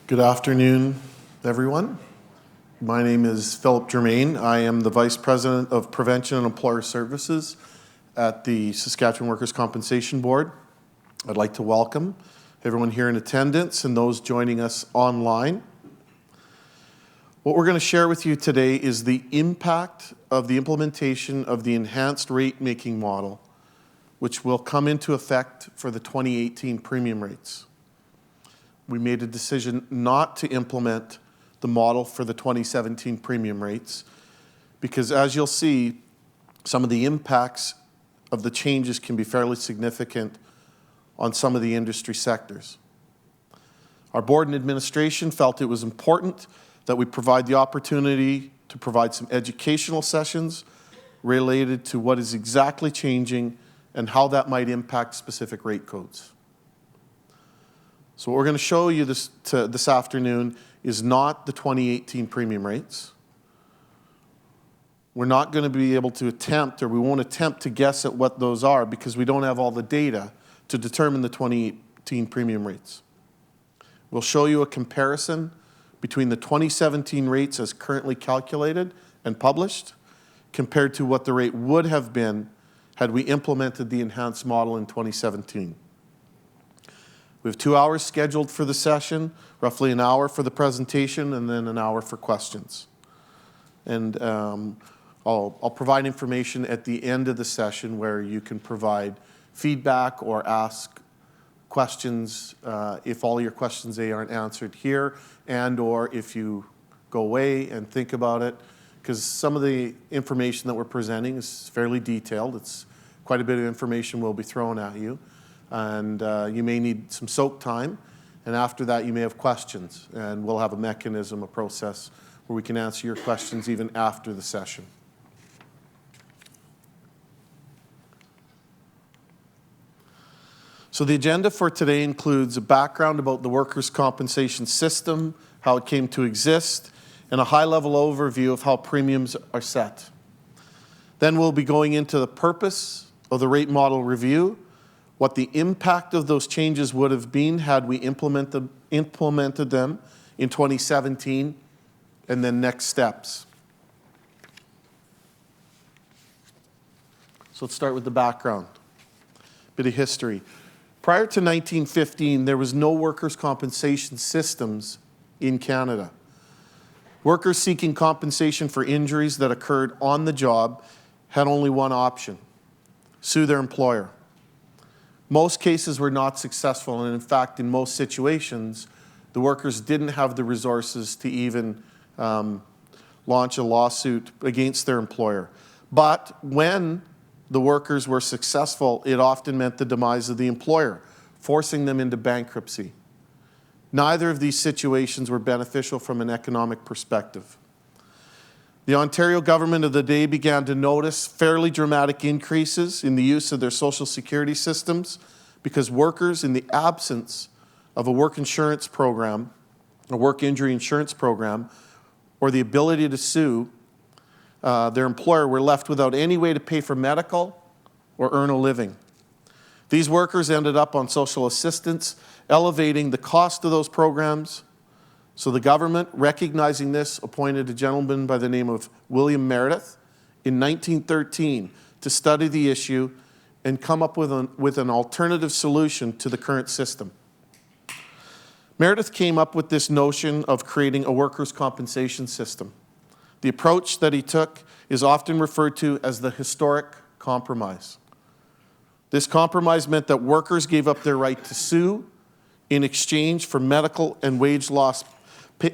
Good afternoon, everyone. My name is Philip Germain. I am the Vice President of Prevention and Employer Services at the Saskatchewan Workers' Compensation Board. I'd like to welcome everyone here in attendance and those joining us online. What we're going to share with you today is the impact of the implementation of the enhanced rate-making model, which will come into effect for the 2018 premium rates. We made a decision not to implement the model for the 2017 premium rates because, as you'll see, some of the impacts of the changes can be fairly significant on some of the industry sectors. Our board and administration felt it was important that we provide the opportunity to provide some educational sessions related to what is exactly changing and how that might impact specific rate codes. So what we're going to show you this afternoon is not the 2018 premium rates. We're not going to be able to attempt, or we won't attempt to guess at what those are because we don't have all the data to determine the 2018 premium rates. We'll show you a comparison between the 2017 rates as currently calculated and published compared to what the rate would have been had we implemented the enhanced model in 2017. We have 2 hours scheduled for the session, roughly an hour for the presentation, and then an hour for questions. And I'll provide information at the end of the session where you can provide feedback or ask questions if all your questions aren't answered here, and or if you go away and think about it, because some of the information that we're presenting is fairly detailed. It's quite a bit of information will be thrown at you. And you may need some soak time, and after that you may have questions, and we'll have a mechanism, a process where we can answer your questions even after the session. So the agenda for today includes a background about the workers' compensation system, how it came to exist, and a high-level overview of how premiums are set. Then we'll be going into the purpose of the rate model review, what the impact of those changes would have been had we implemented them in 2017, and then next steps. So let's start with the background. Bit of history. Prior to 1915, there was no workers' compensation systems in Canada. Workers seeking compensation for injuries that occurred on the job had only one option: sue their employer. Most cases were not successful, and in fact, in most situations, the workers didn't have the resources to even launch a lawsuit against their employer. But when the workers were successful, it often meant the demise of the employer, forcing them into bankruptcy. Neither of these situations were beneficial from an economic perspective. The Ontario government of the day began to notice fairly dramatic increases in the use of their social security systems because workers, in the absence of a work insurance program, a work injury insurance program, or the ability to sue their employer, were left without any way to pay for medical or earn a living. These workers ended up on social assistance, elevating the cost of those programs. So the government, recognizing this, appointed a gentleman by the name of William Meredith in 1913 to study the issue and come up with an alternative solution to the current system. Meredith came up with this notion of creating a workers' compensation system. The approach that he took is often referred to as the historic compromise. This compromise meant that workers gave up their right to sue in exchange for medical and wage loss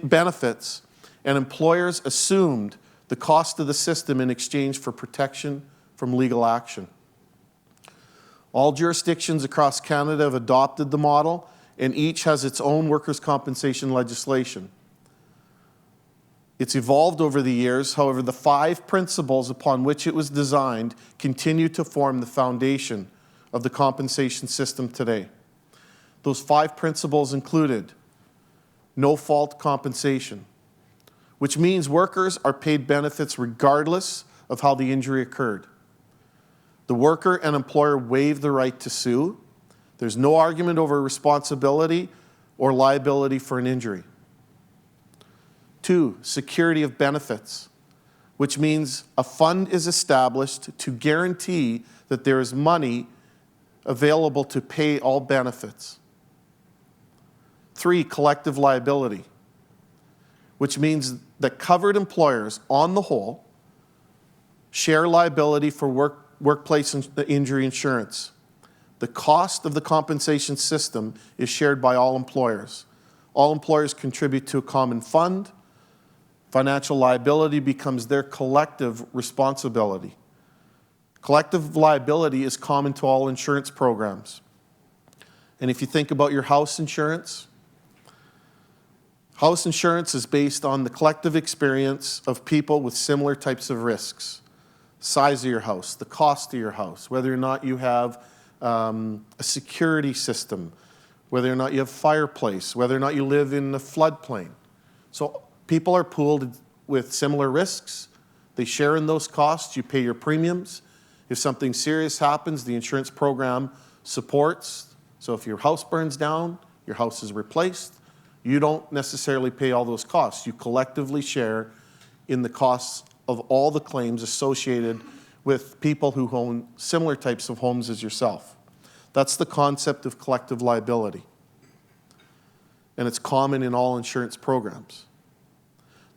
benefits, and employers assumed the cost of the system in exchange for protection from legal action. All jurisdictions across Canada have adopted the model, and each has its own workers' compensation legislation. It's evolved over the years. However, the 5 principles upon which it was designed continue to form the foundation of the compensation system today. Those 5 principles included no-fault compensation, which means workers are paid benefits regardless of how the injury occurred. The worker and employer waive the right to sue. There's no argument over responsibility or liability for an injury. 2, security of benefits, which means a fund is established to guarantee that there is money available to pay all benefits. 3, collective liability, which means that covered employers, on the whole, share liability for workplace injury insurance. The cost of the compensation system is shared by all employers. All employers contribute to a common fund. Financial liability becomes their collective responsibility. Collective liability is common to all insurance programs. And if you think about your house insurance is based on the collective experience of people with similar types of risks. Size of your house, the cost of your house, whether or not you have a security system, whether or not you have fireplace, whether or not you live in a floodplain. So people are pooled with similar risks. They share in those costs. You pay your premiums. If something serious happens, the insurance program supports. So if your house burns down, your house is replaced, you don't necessarily pay all those costs. You collectively share in the costs of all the claims associated with people who own similar types of homes as yourself. That's the concept of collective liability. And it's common in all insurance programs.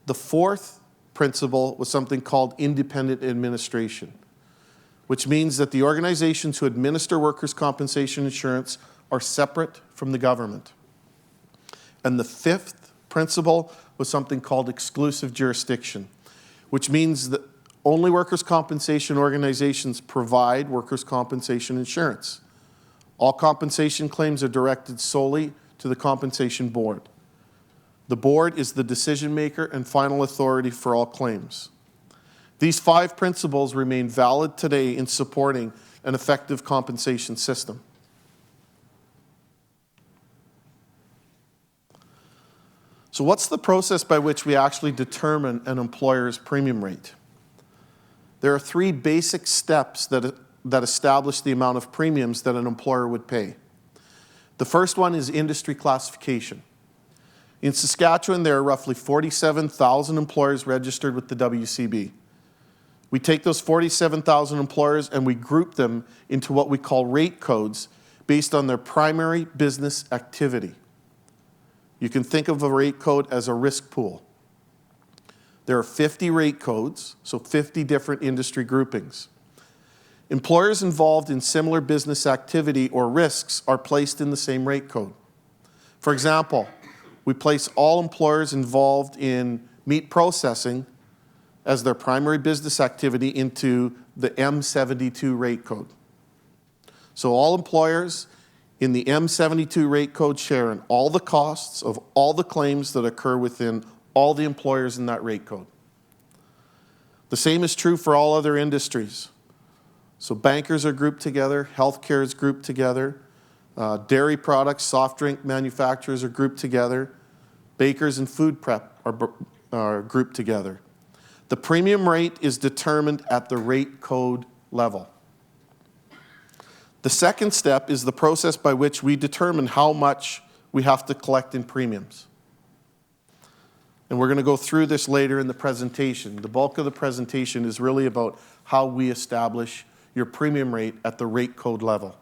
The 4th principle was something called independent administration, which means that the organizations who administer workers' compensation insurance are separate from the government. And the 5th principle was something called exclusive jurisdiction, which means that only workers' compensation organizations provide workers' compensation insurance. All compensation claims are directed solely to the Compensation Board. The board is the decision maker and final authority for all claims. These 5 principles remain valid today in supporting an effective compensation system. So what's the process by which we actually determine an employer's premium rate? There are 3 basic steps that establish the amount of premiums that an employer would pay. The first one is industry classification. In Saskatchewan, there are roughly 47,000 employers registered with the WCB. We take those 47,000 employers and we group them into what we call rate codes based on their primary business activity. You can think of a rate code as a risk pool. There are 50 rate codes, so 50 different industry groupings. Employers involved in similar business activity or risks are placed in the same rate code. For example, we place all employers involved in meat processing as their primary business activity into the M72 rate code. So all employers in the M72 rate code share in all the costs of all the claims that occur within all the employers in that rate code. The same is true for all other industries. So bankers are grouped together, healthcare is grouped together, dairy products, soft drink manufacturers are grouped together, bakers and food prep are grouped together. The premium rate is determined at the rate code level. The second step is the process by which we determine how much we have to collect in premiums. And we're going to go through this later in the presentation. The bulk of the presentation is really about how we establish your premium rate at the rate code level.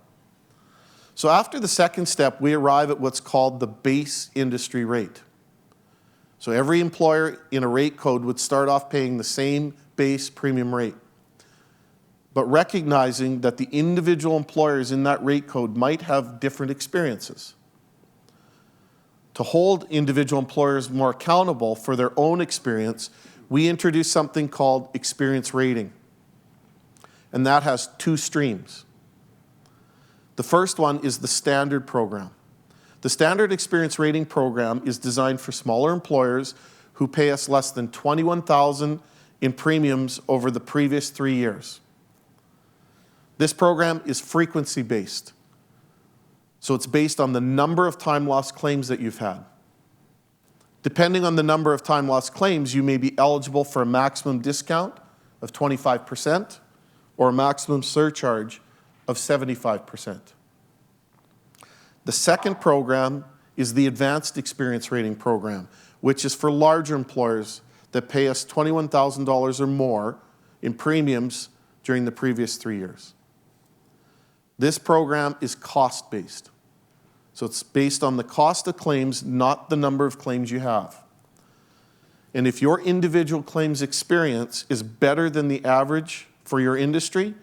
So after the second step, we arrive at what's called the base industry rate. So every employer in a rate code would start off paying the same base premium rate, but recognizing that the individual employers in that rate code might have different experiences. To hold individual employers more accountable for their own experience, we introduce something called experience rating. And that has 2 streams. The first one is the standard program. The standard experience rating program is designed for smaller employers who pay us less than $21,000 in premiums over the previous 3 years. This program is frequency-based. So it's based on the number of time loss claims that you've had. Depending on the number of time loss claims, you may be eligible for a maximum discount of 25% or a maximum surcharge of 75%. The second program is the Advanced Experience Rating Program, which is for larger employers that pay us $21,000 or more in premiums during the previous 3 years. This program is cost-based. So it's based on the cost of claims, not the number of claims you have. And if your individual claims experience is better than the average for your industry,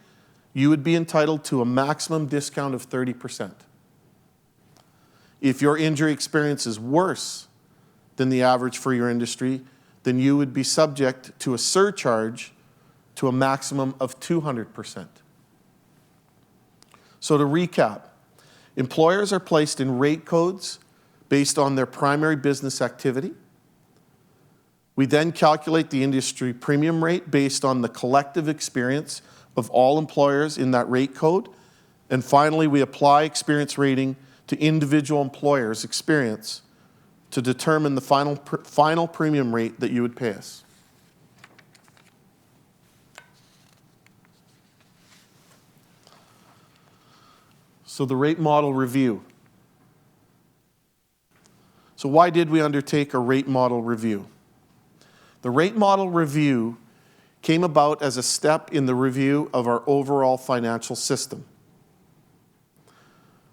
you would be entitled to a maximum discount of 30%. If your injury experience is worse than the average for your industry, then you would be subject to a surcharge to a maximum of 200%. So to recap, employers are placed in rate codes based on their primary business activity. We then calculate the industry premium rate based on the collective experience of all employers in that rate code. And finally, we apply experience rating to individual employers' experience to determine the final premium rate that you would pay us. So the rate model review. So why did we undertake a rate model review? The rate model review came about as a step in the review of our overall financial system.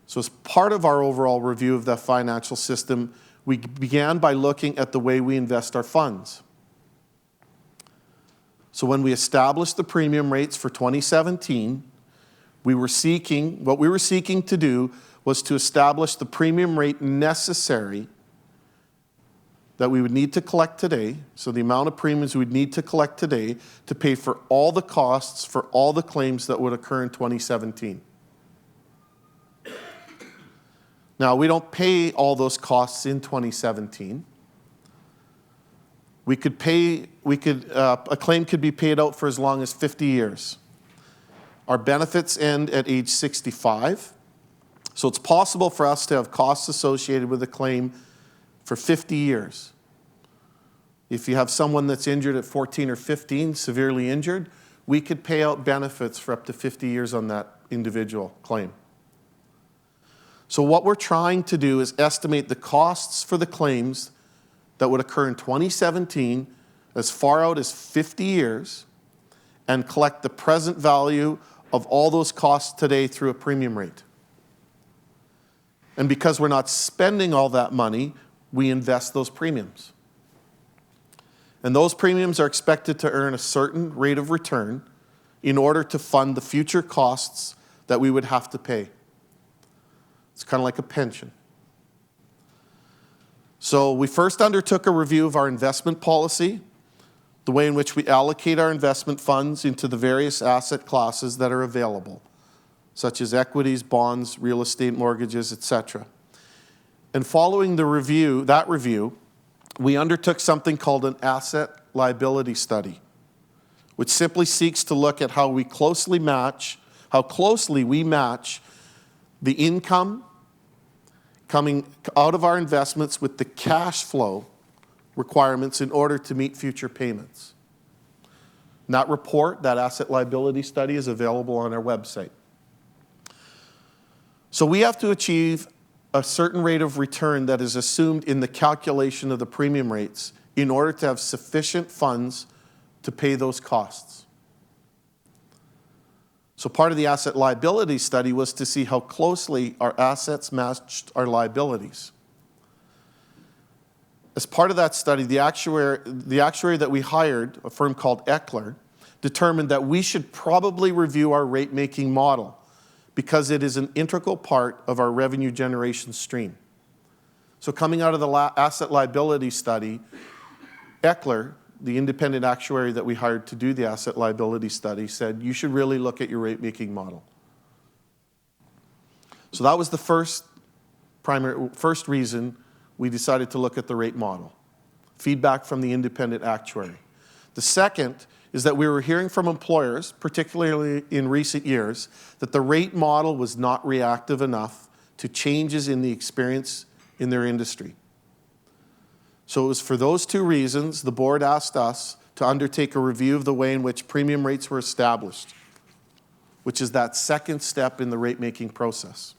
So as part of our overall review of that financial system, we began by looking at the way we invest our funds. So when we established the premium rates for 2017, what we were seeking to do was to establish the premium rate necessary that we would need to collect today, so the amount of premiums we would need to collect today to pay for all the costs for all the claims that would occur in 2017. Now, we don't pay all those costs in 2017. A claim could be paid out for as long as 50 years. Our benefits end at age 65, so it's possible for us to have costs associated with a claim for 50 years. If you have someone that's injured at 14 or 15, severely injured, we could pay out benefits for up to 50 years on that individual claim. So what we're trying to do is estimate the costs for the claims that would occur in 2017 as far out as 50 years and collect the present value of all those costs today through a premium rate. And because we're not spending all that money, we invest those premiums. And those premiums are expected to earn a certain rate of return in order to fund the future costs that we would have to pay. It's kind of like a pension. So we first undertook a review of our investment policy, the way in which we allocate our investment funds into the various asset classes that are available, such as equities, bonds, real estate, mortgages, etc. And following that review, we undertook something called an asset liability study, which simply seeks to look at how closely we match the income coming out of our investments with the cash flow requirements in order to meet future payments. And that report, that asset liability study, is available on our website. So we have to achieve a certain rate of return that is assumed in the calculation of the premium rates in order to have sufficient funds to pay those costs. So part of the asset liability study was to see how closely our assets matched our liabilities. As part of that study, the actuary that we hired, a firm called Eckler, determined that we should probably review our rate-making model because it is an integral part of our revenue generation stream. So coming out of the asset liability study, Eckler, the independent actuary that we hired to do the asset liability study, said, you should really look at your rate-making model. So that was the first reason we decided to look at the rate model. Feedback from the independent actuary. The second is that we were hearing from employers, particularly in recent years, that the rate model was not reactive enough to changes in the experience in their industry. So it was for those two reasons the board asked us to undertake a review of the way in which premium rates were established, which is that second step in the rate-making process.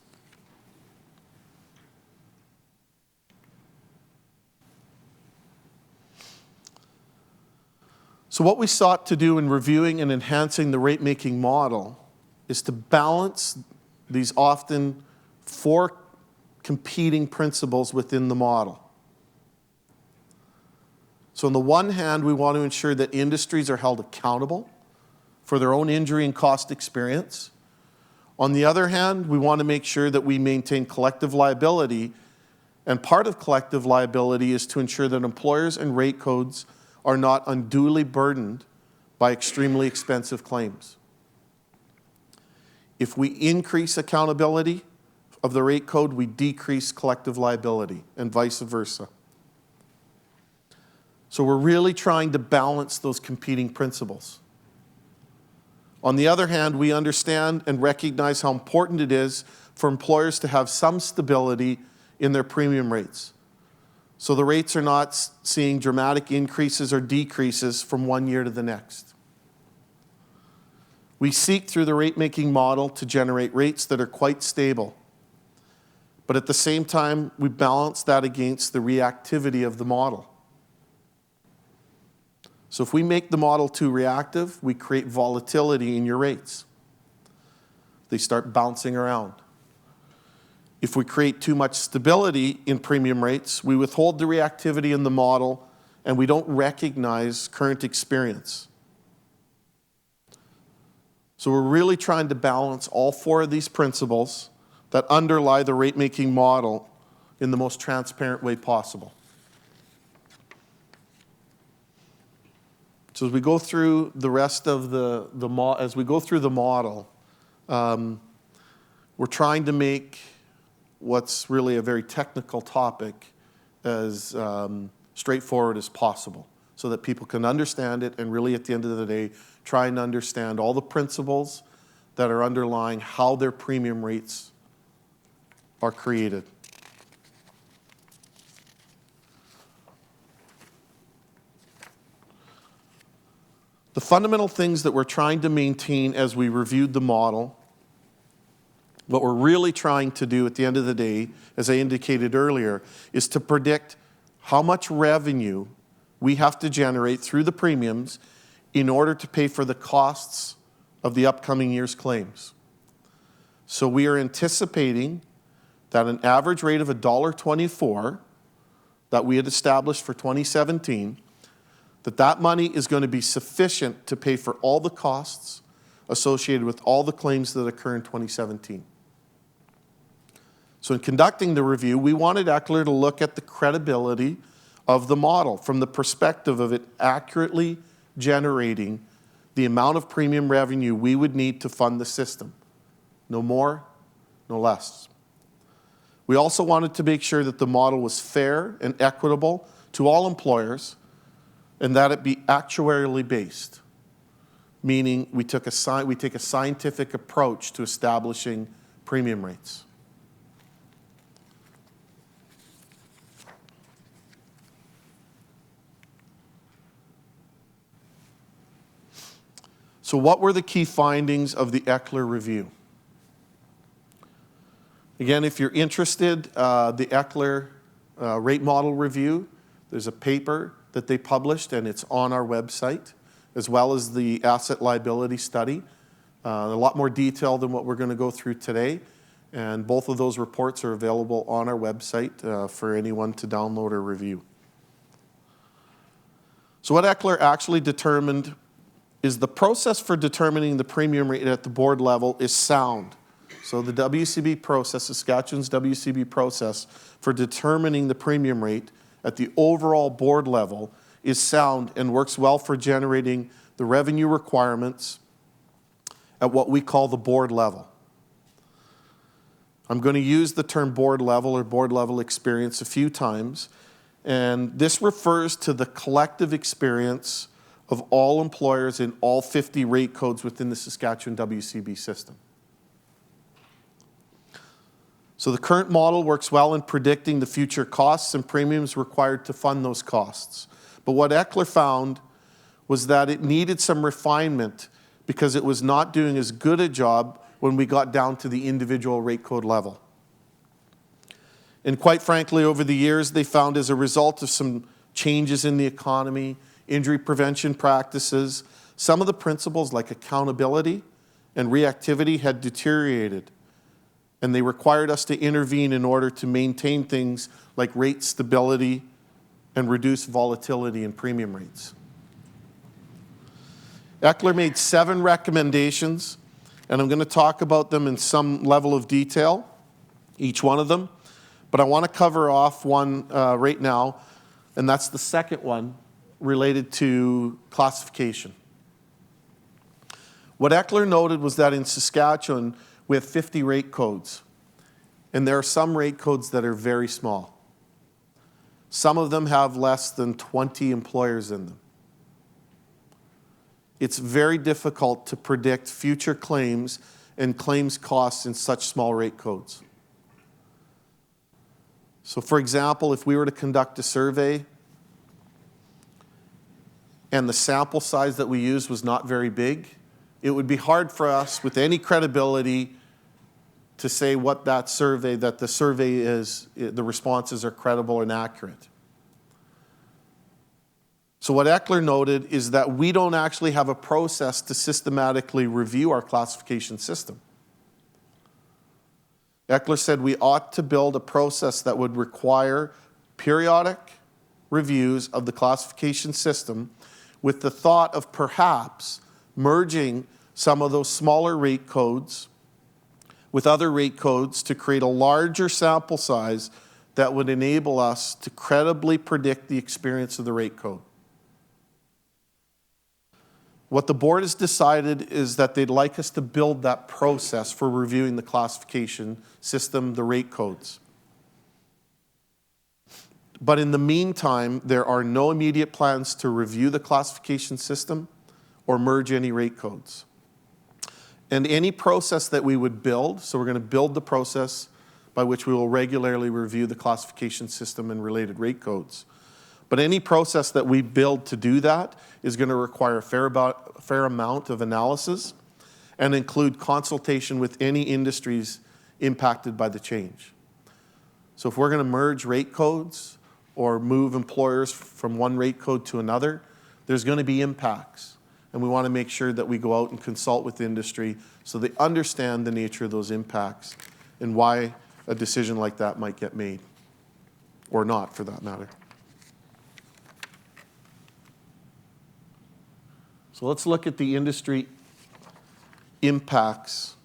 So what we sought to do in reviewing and enhancing the rate-making model is to balance these often four competing principles within the model. So on the one hand, we want to ensure that industries are held accountable for their own injury and cost experience. On the other hand, we want to make sure that we maintain collective liability, and part of collective liability is to ensure that employers and rate codes are not unduly burdened by extremely expensive claims. If we increase accountability of the rate code, we decrease collective liability, and vice versa. So we're really trying to balance those competing principles. On the other hand, we understand and recognize how important it is for employers to have some stability in their premium rates. So the rates are not seeing dramatic increases or decreases from one year to the next. We seek through the rate-making model to generate rates that are quite stable. But at the same time, we balance that against the reactivity of the model. So if we make the model too reactive, we create volatility in your rates. They start bouncing around. If we create too much stability in premium rates, we withhold the reactivity in the model and we don't recognize current experience. So we're really trying to balance all four of these principles that underlie the rate-making model in the most transparent way possible. So as we go through the rest of the model, we're trying to make what's really a very technical topic as straightforward as possible so that people can understand it and really at the end of the day try and understand all the principles that are underlying how their premium rates are created. The fundamental things that we're trying to maintain as we reviewed the model, what we're really trying to do at the end of the day, as I indicated earlier, is to predict how much revenue we have to generate through the premiums in order to pay for the costs of the upcoming year's claims. So we are anticipating that an average rate of $1.24 that we had established for 2017, that money is going to be sufficient to pay for all the costs associated with all the claims that occur in 2017. So in conducting the review, we wanted ECLR to look at the credibility of the model from the perspective of it accurately generating the amount of premium revenue we would need to fund the system. No more, no less. We also wanted to make sure that the model was fair and equitable to all employers and that it be actuarially based, meaning we take a scientific approach to establishing premium rates. So what were the key findings of the ECLR review? Again, if you're interested, the ECLR rate model review, there's a paper that they published and it's on our website, as well as the asset liability study. A lot more detail than what we're going to go through today. And both of those reports are available on our website for anyone to download or review. So what ECLR actually determined is the process for determining the premium rate at the board level is sound. So the WCB process, Saskatchewan's WCB process for determining the premium rate at the overall board level is sound and works well for generating the revenue requirements at what we call the board level. I'm going to use the term board level or board level experience a few times, and this refers to the collective experience of all employers in all 50 rate codes within the Saskatchewan WCB system. So the current model works well in predicting the future costs and premiums required to fund those costs. But what ECLR found was that it needed some refinement because it was not doing as good a job when we got down to the individual rate code level. And quite frankly, over the years, they found as a result of some changes in the economy, injury prevention practices, some of the principles like accountability and reactivity had deteriorated, and they required us to intervene in order to maintain things like rate stability and reduce volatility in premium rates. Eckler made 7 recommendations, and I'm going to talk about them in some level of detail, each one of them, but I want to cover off one right now, and that's the second one related to classification. What Eckler noted was that in Saskatchewan, we have 50 rate codes, and there are some rate codes that are very small. Some of them have less than 20 employers in them. It's very difficult to predict future claims and claims costs in such small rate codes. So for example, if we were to conduct a survey and the sample size that we used was not very big, it would be hard for us with any credibility to say what that the survey is, the responses are credible and accurate. So what Eckler noted is that we don't actually have a process to systematically review our classification system. Eckler said we ought to build a process that would require periodic reviews of the classification system with the thought of perhaps merging some of those smaller rate codes with other rate codes to create a larger sample size that would enable us to credibly predict the experience of the rate code. What the board has decided is that they'd like us to build that process for reviewing the classification system, the rate codes. But in the meantime, there are no immediate plans to review the classification system or merge any rate codes. And any process that we would build, so we're going to build the process by which we will regularly review the classification system and related rate codes. But any process that we build to do that is going to require a fair amount of analysis and include consultation with any industries impacted by the change. So if we're going to merge rate codes or move employers from one rate code to another, there's going to be impacts. And we want to make sure that we go out and consult with the industry so they understand the nature of those impacts and why a decision like that might get made, or not for that matter. So let's look at the industry impacts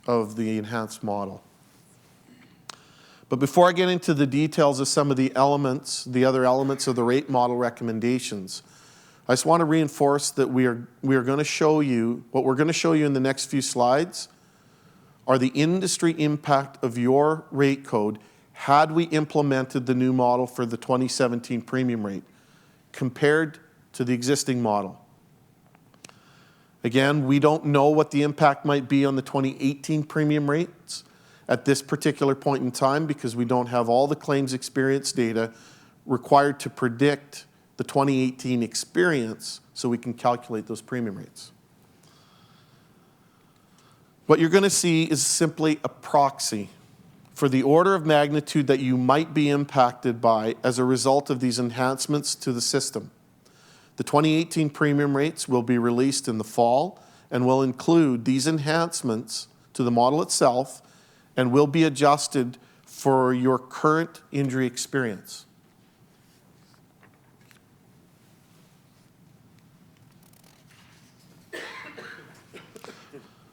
of the enhanced model. But before I get into the details of some of the elements, the other elements of the rate model recommendations, I just want to reinforce that we are going to show you, what we're going to show you in the next few slides are the industry impact of your rate code had we implemented the new model for the 2017 premium rate compared to the existing model. Again, we don't know what the impact might be on the 2018 premium rates at this particular point in time because we don't have all the claims experience data required to predict the 2018 experience so we can calculate those premium rates. What you're going to see is simply a proxy for the order of magnitude that you might be impacted by as a result of these enhancements to the system. The 2018 premium rates will be released in the fall and will include these enhancements to the model itself and will be adjusted for your current injury experience.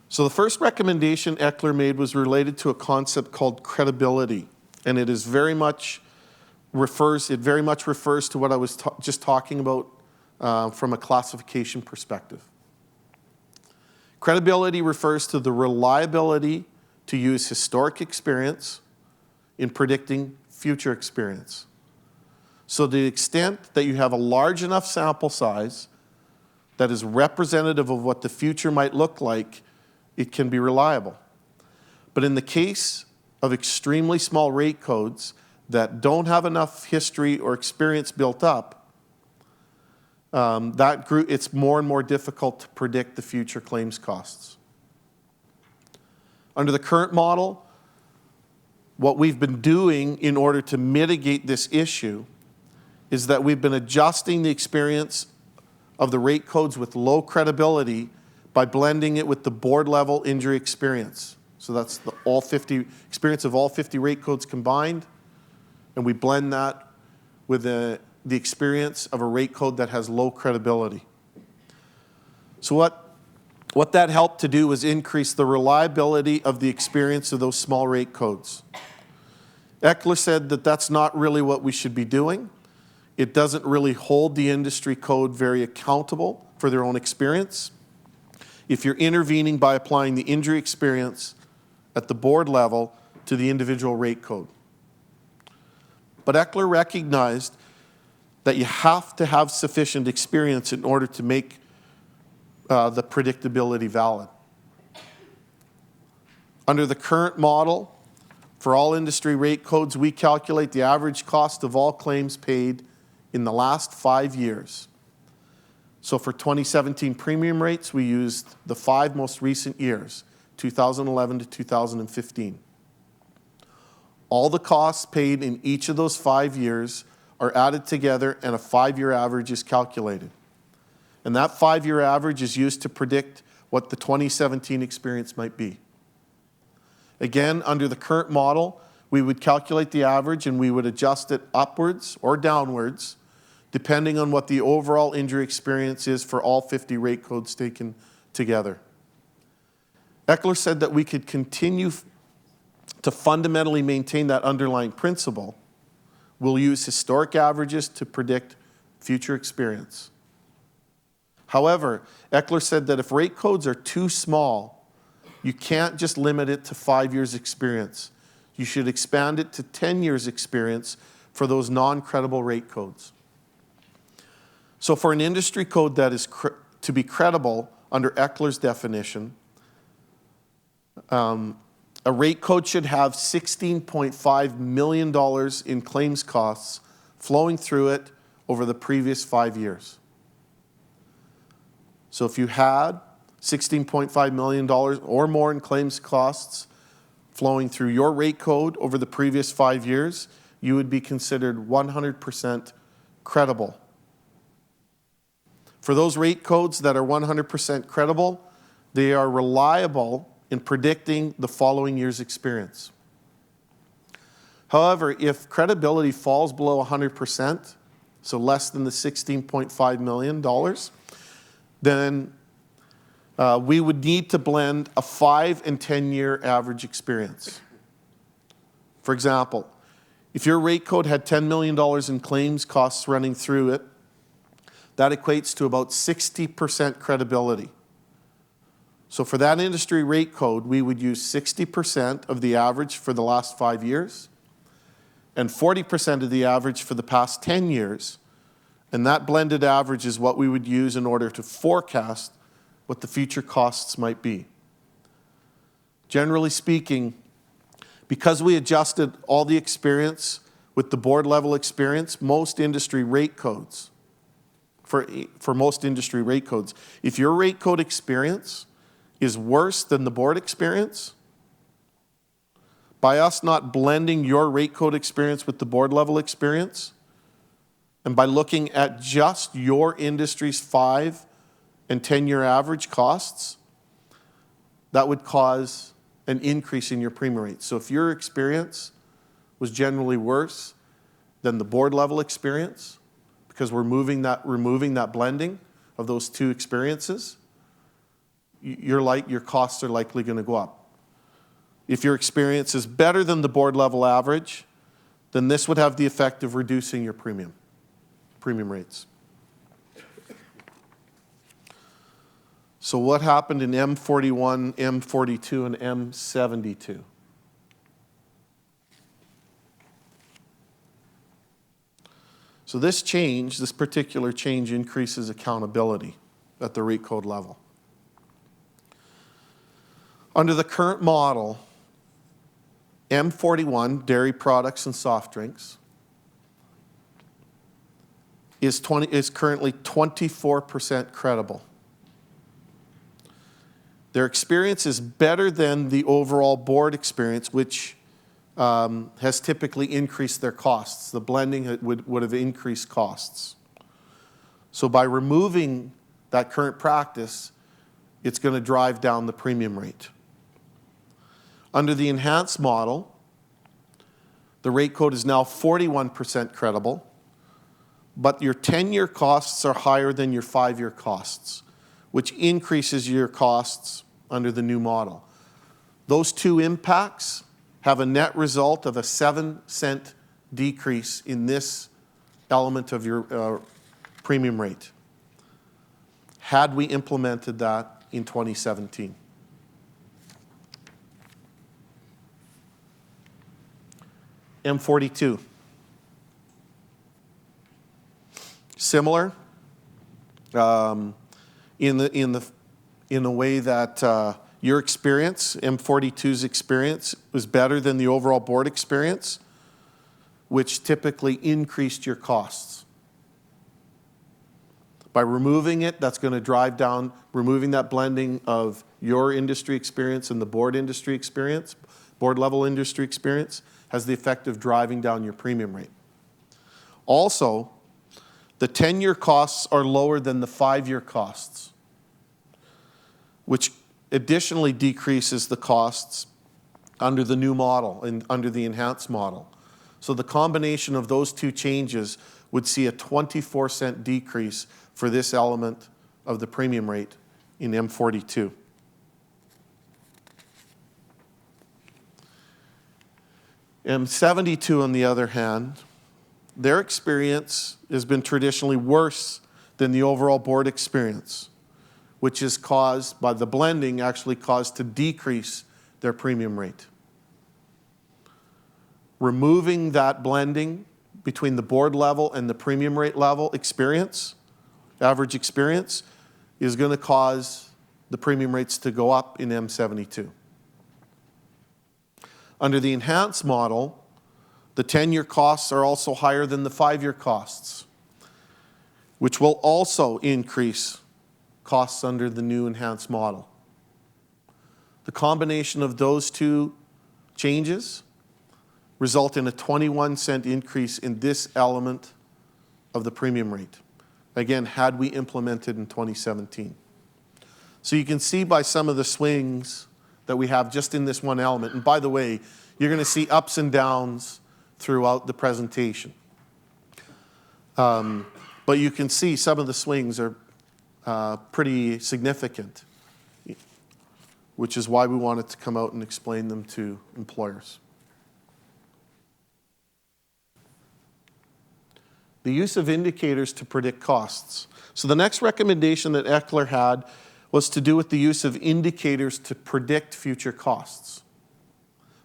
So the first recommendation Eckler made was related to a concept called credibility, and it very much refers to what I was just talking about from a classification perspective. Credibility refers to the reliability to use historic experience in predicting future experience. So to the extent that you have a large enough sample size that is representative of what the future might look like, it can be reliable. But in the case of extremely small rate codes that don't have enough history or experience built up, it's more and more difficult to predict the future claims costs. Under the current model, what we've been doing in order to mitigate this issue is that we've been adjusting the experience of the rate codes with low credibility by blending it with the board-level injury experience. So that's the experience of all 50 rate codes combined, and we blend that with the experience of a rate code that has low credibility. So what that helped to do was increase the reliability of the experience of those small rate codes. Eckler said that that's not really what we should be doing. It doesn't really hold the industry code very accountable for their own experience. If you're intervening by applying the injury experience at the board level to the individual rate code. But Eckler recognized that you have to have sufficient experience in order to make the predictability valid. Under the current model, for all industry rate codes, we calculate the average cost of all claims paid in the last 5 years. So for 2017 premium rates, we used the 5 most recent years, 2011 to 2015. All the costs paid in each of those 5 years are added together and a 5-year average is calculated. And that 5-year average is used to predict what the 2017 experience might be. Again, under the current model, we would calculate the average and we would adjust it upwards or downwards depending on what the overall injury experience is for all 50 rate codes taken together. Eckler said that we could continue to fundamentally maintain that underlying principle. We'll use historic averages to predict future experience. However, Eckler said that if rate codes are too small, you can't just limit it to 5 years experience. You should expand it to 10 years experience for those non-credible rate codes. So for an industry code that is to be credible under Eckler's definition, a rate code should have $16.5 million in claims costs flowing through it over the previous 5 years. So if you had $16.5 million or more in claims costs flowing through your rate code over the previous 5 years, you would be considered 100% credible. For those rate codes that are 100% credible, they are reliable in predicting the following year's experience. However, if credibility falls below 100%, so less than the $16.5 million, then we would need to blend a 5 and 10-year average experience. For example, if your rate code had $10 million in claims costs running through it, that equates to about 60% credibility. So for that industry rate code, we would use 60% of the average for the last 5 years and 40% of the average for the past 10 years. And that blended average is what we would use in order to forecast what the future costs might be. Generally speaking, because we adjusted all the experience with the board level experience, most industry rate codes, for most industry rate codes, if your rate code experience is worse than the board experience, by us not blending your rate code experience with the board level experience, and by looking at just your industry's 5 and 10-year average costs, that would cause an increase in your premium rate. So if your experience was generally worse than the board level experience, because we're removing that blending of those two experiences, your costs are likely going to go up. If your experience is better than the board level average, then this would have the effect of reducing your premium rates. So what happened in M41, M42, and M72? So this particular change increases accountability at the rate code level. Under the current model, M41, dairy products and soft drinks, is currently 24% credible. Their experience is better than the overall board experience, which has typically increased their costs. The blending would have increased costs. So by removing that current practice, it's going to drive down the premium rate. Under the enhanced model, the rate code is now 41% credible, but your 10-year costs are higher than your 5-year costs, which increases your costs under the new model. Those two impacts have a net result of a 7-cent decrease in this element of your premium rate, had we implemented that in 2017. M42. Similar in the way that your experience, M42's experience, was better than the overall board experience, which typically increased your costs. By removing it, that's going to drive down, removing that blending of your industry experience and the board industry experience, board level industry experience, has the effect of driving down your premium rate. Also, the 10-year costs are lower than the 5-year costs, which additionally decreases the costs under the new model and under the enhanced model. So the combination of those two changes would see a 24-cent decrease for this element of the premium rate in M42. M72, on the other hand, their experience has been traditionally worse than the overall board experience, which is caused by the blending, actually caused to decrease their premium rate. Removing that blending between the board level and the premium rate level experience, average experience, is going to cause the premium rates to go up in M72. Under the enhanced model, the 10-year costs are also higher than the 5-year costs, which will also increase costs under the new enhanced model. The combination of those two changes result in a 21-cent increase in this element of the premium rate. Again, had we implemented in 2017. So you can see by some of the swings that we have just in this one element. And by the way, you're going to see ups and downs throughout the presentation. But you can see some of the swings are pretty significant, which is why we wanted to come out and explain them to employers. The use of indicators to predict costs. So the next recommendation that Eckler had was to do with the use of indicators to predict future costs.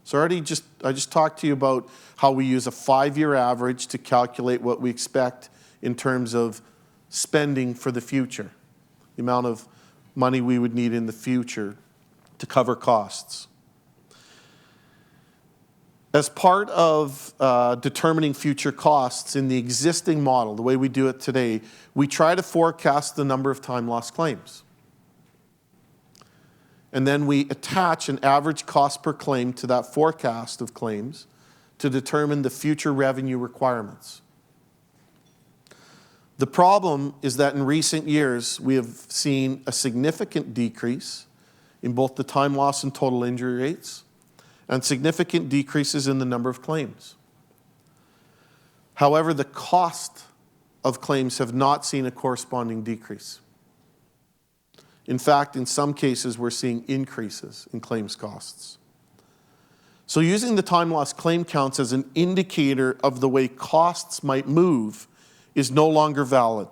So I just talked to you about how we use a 5-year average to calculate what we expect in terms of spending for the future, the amount of money we would need in the future to cover costs. As part of determining future costs in the existing model, the way we do it today, we try to forecast the number of time loss claims. And then we attach an average cost per claim to that forecast of claims to determine the future revenue requirements. The problem is that in recent years, we have seen a significant decrease in both the time loss and total injury rates, and significant decreases in the number of claims. However, the cost of claims have not seen a corresponding decrease. In fact, in some cases, we're seeing increases in claims costs. So using the time loss claim counts as an indicator of the way costs might move is no longer valid.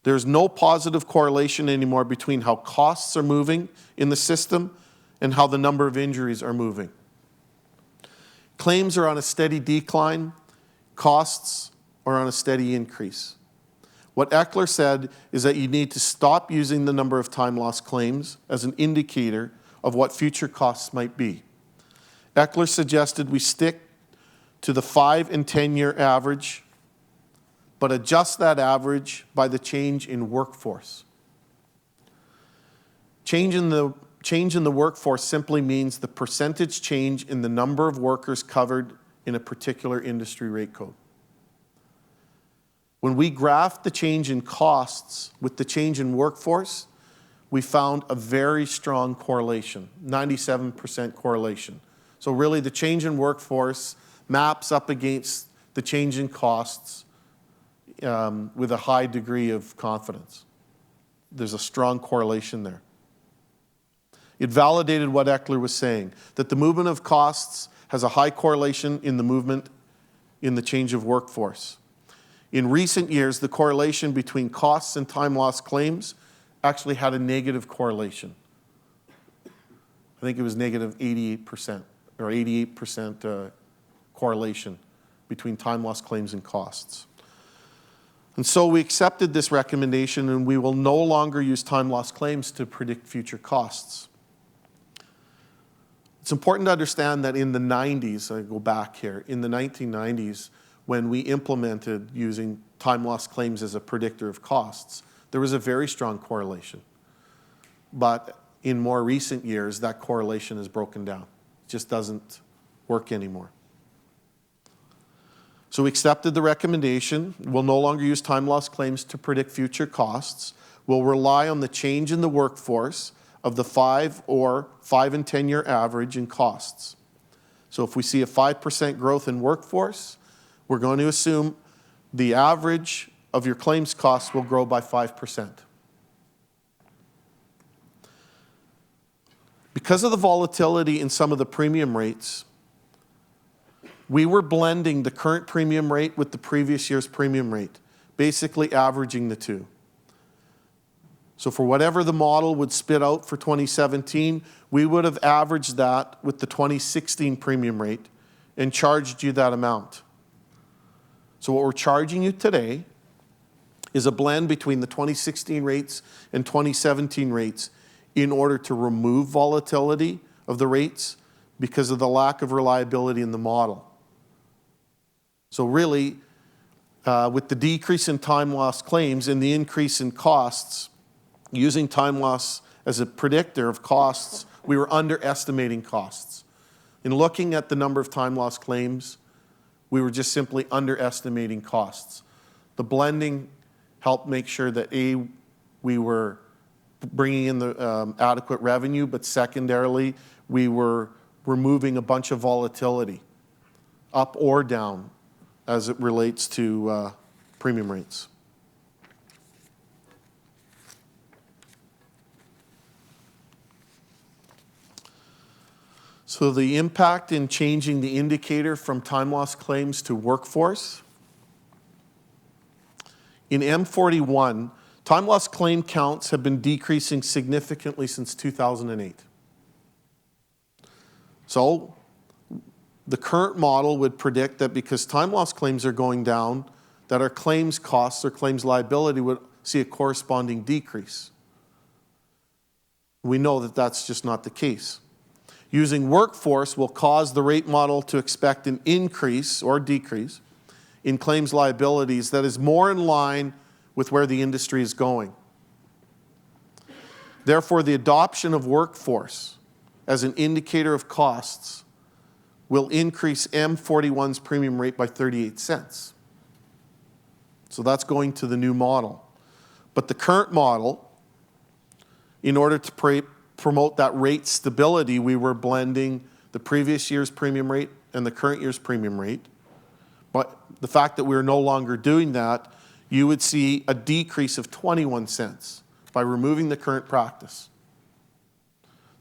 There's no positive correlation anymore between how costs are moving in the system and how the number of injuries are moving. Claims are on a steady decline, costs are on a steady increase. What Eckler said is that you need to stop using the number of time loss claims as an indicator of what future costs might be. Eckler suggested we stick to the 5 and 10-year average, but adjust that average by the change in workforce. Change in the change in the workforce simply means the percentage change in the number of workers covered in a particular industry rate code. When we graphed the change in costs with the change in workforce, we found a very strong correlation, 97% correlation. So really the change in workforce maps up against the change in costs with a high degree of confidence. There's a strong correlation there. It validated what Eckler was saying, that the movement of costs has a high correlation in the movement in the change of workforce. In recent years, the correlation between costs and time loss claims actually had a negative correlation. I think it was negative 88% or 88% correlation between time loss claims and costs. And so we accepted this recommendation, and we will no longer use time loss claims to predict future costs. It's important to understand that in the 90s, I go back here, in the 1990s, when we implemented using time loss claims as a predictor of costs, there was a very strong correlation. But in more recent years, that correlation is broken down. It just doesn't work anymore. So we accepted the recommendation. We'll no longer use time loss claims to predict future costs. We'll rely on the change in the workforce of the 5 and 10 year average in costs. So if we see a 5% growth in workforce, we're going to assume the average of your claims costs will grow by 5%. Because of the volatility in some of the premium rates, we were blending the current premium rate with the previous year's premium rate, basically averaging the two. So for whatever the model would spit out for 2017, we would have averaged that with the 2016 premium rate and charged you that amount. So what we're charging you today is a blend between the 2016 rates and 2017 rates in order to remove volatility of the rates because of the lack of reliability in the model. So really, with the decrease in time loss claims and the increase in costs, using time loss as a predictor of costs, we were underestimating costs. In looking at the number of time loss claims, we were just simply underestimating costs. The blending helped make sure that A, we were bringing in the adequate revenue, but secondarily, we were removing a bunch of volatility, up or down, as it relates to premium rates. So the impact in changing the indicator from time loss claims to workforce. In M41, time loss claim counts have been decreasing significantly since 2008. So the current model would predict that because time loss claims are going down, that our claims costs or claims liability would see a corresponding decrease. We know that that's just not the case. Using workforce will cause the rate model to expect an increase or decrease in claims liabilities that is more in line with where the industry is going. Therefore, the adoption of workforce as an indicator of costs will increase M41's premium rate by 38 cents. So that's going to the new model. But the current model, in order to promote that rate stability, we were blending the previous year's premium rate and the current year's premium rate. But the fact that we're no longer doing that, you would see a decrease of 21 cents by removing the current practice.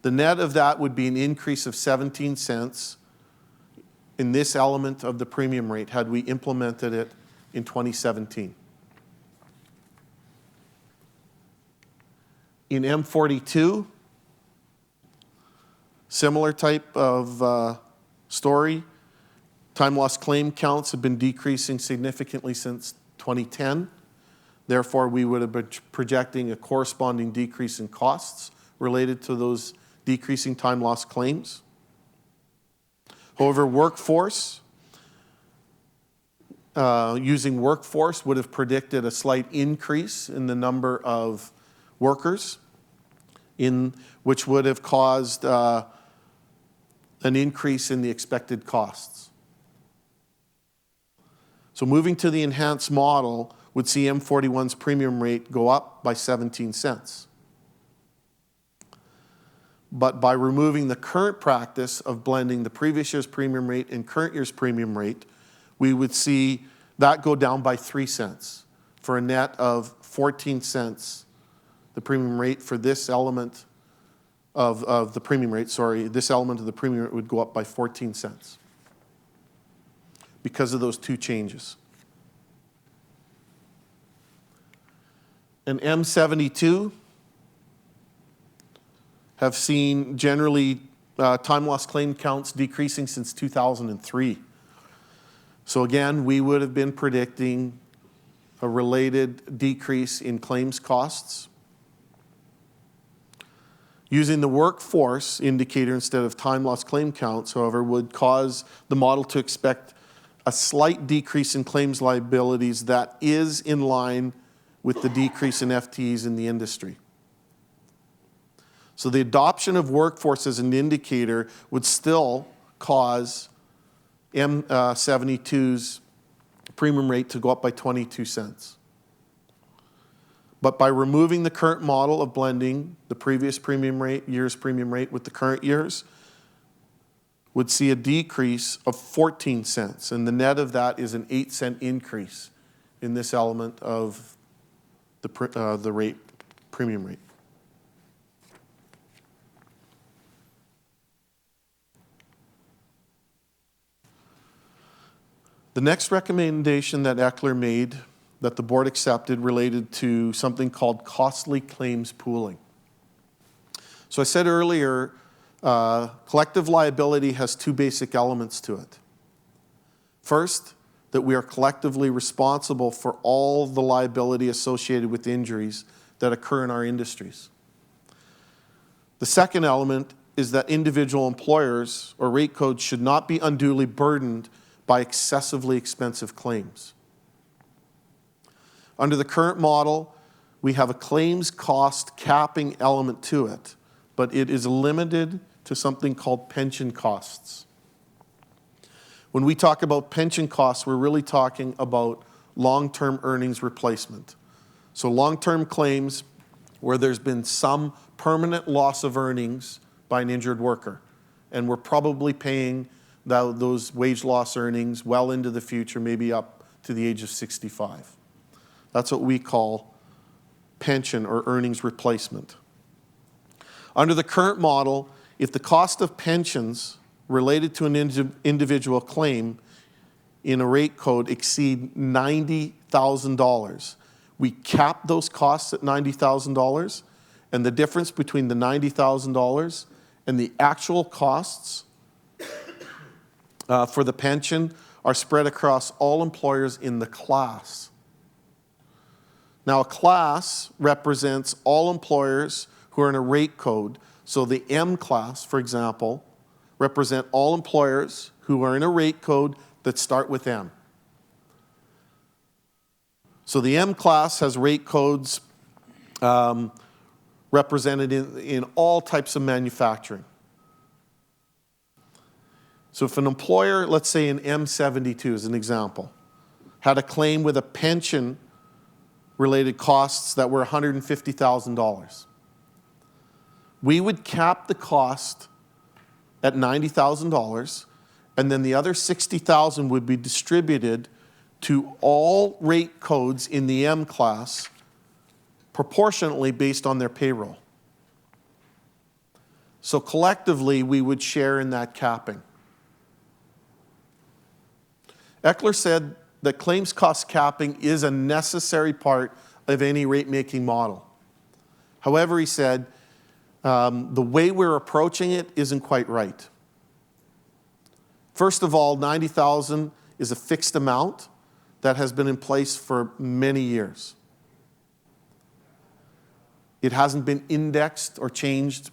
The net of that would be an increase of 17 cents in this element of the premium rate had we implemented it in 2017. In M42, similar type of story. Time loss claim counts have been decreasing significantly since 2010. Therefore, we would have been projecting a corresponding decrease in costs related to those decreasing time loss claims. However, workforce, using workforce would have predicted a slight increase in the number of workers. which would have caused an increase in the expected costs. So moving to the enhanced model would see M41's premium rate go up by 17 cents. But by removing the current practice of blending the previous year's premium rate and current year's premium rate, we would see that go down by 3 cents for a net of 14 cents. The premium rate for this element of the premium rate, this element of the premium rate would go up by 14 cents because of those two changes. And M72 have seen generally time loss claim counts decreasing since 2003. So again, we would have been predicting a related decrease in claims costs. Using the workforce indicator instead of time loss claim counts, however, would cause the model to expect a slight decrease in claims liabilities that is in line with the decrease in FTEs in the industry. So the adoption of workforce as an indicator would still cause M72's premium rate to go up by 22 cents. But by removing the current model of blending the previous premium rate, year's premium rate with the current year's, would see a decrease of 14 cents. And the net of that is an 8 cent increase in this element of the rate, premium rate. The next recommendation that Eckler made that the board accepted related to something called costly claims pooling. So I said earlier, collective liability has two basic elements to it. First, that we are collectively responsible for all the liability associated with injuries that occur in our industries. The second element is that individual employers or rate codes should not be unduly burdened by excessively expensive claims. Under the current model, we have a claims cost capping element to it, but it is limited to something called pension costs. When we talk about pension costs, we're really talking about long-term earnings replacement. So long-term claims where there's been some permanent loss of earnings by an injured worker, and we're probably paying those wage loss earnings well into the future, maybe up to the age of 65. That's what we call pension or earnings replacement. Under the current model, if the cost of pensions related to an individual claim in a rate code exceed $90,000, we cap those costs at $90,000, and the difference between the $90,000 and the actual costs for the pension are spread across all employers in the class. Now, a class represents all employers who are in a rate code. So the M class, for example, represent all employers who are in a rate code that start with M. So the M class has rate codes represented in all types of manufacturing. So if an employer, let's say in M72 as an example, had a claim with a pension related costs that were $150,000, we would cap the cost at $90,000, and then the other $60,000 would be distributed to all rate codes in the M class proportionately based on their payroll. So collectively, we would share in that capping. Eckler said that claims cost capping is a necessary part of any rate-making model. However, he said, the way we're approaching it isn't quite right. First of all, $90,000 is a fixed amount that has been in place for many years. It hasn't been indexed or changed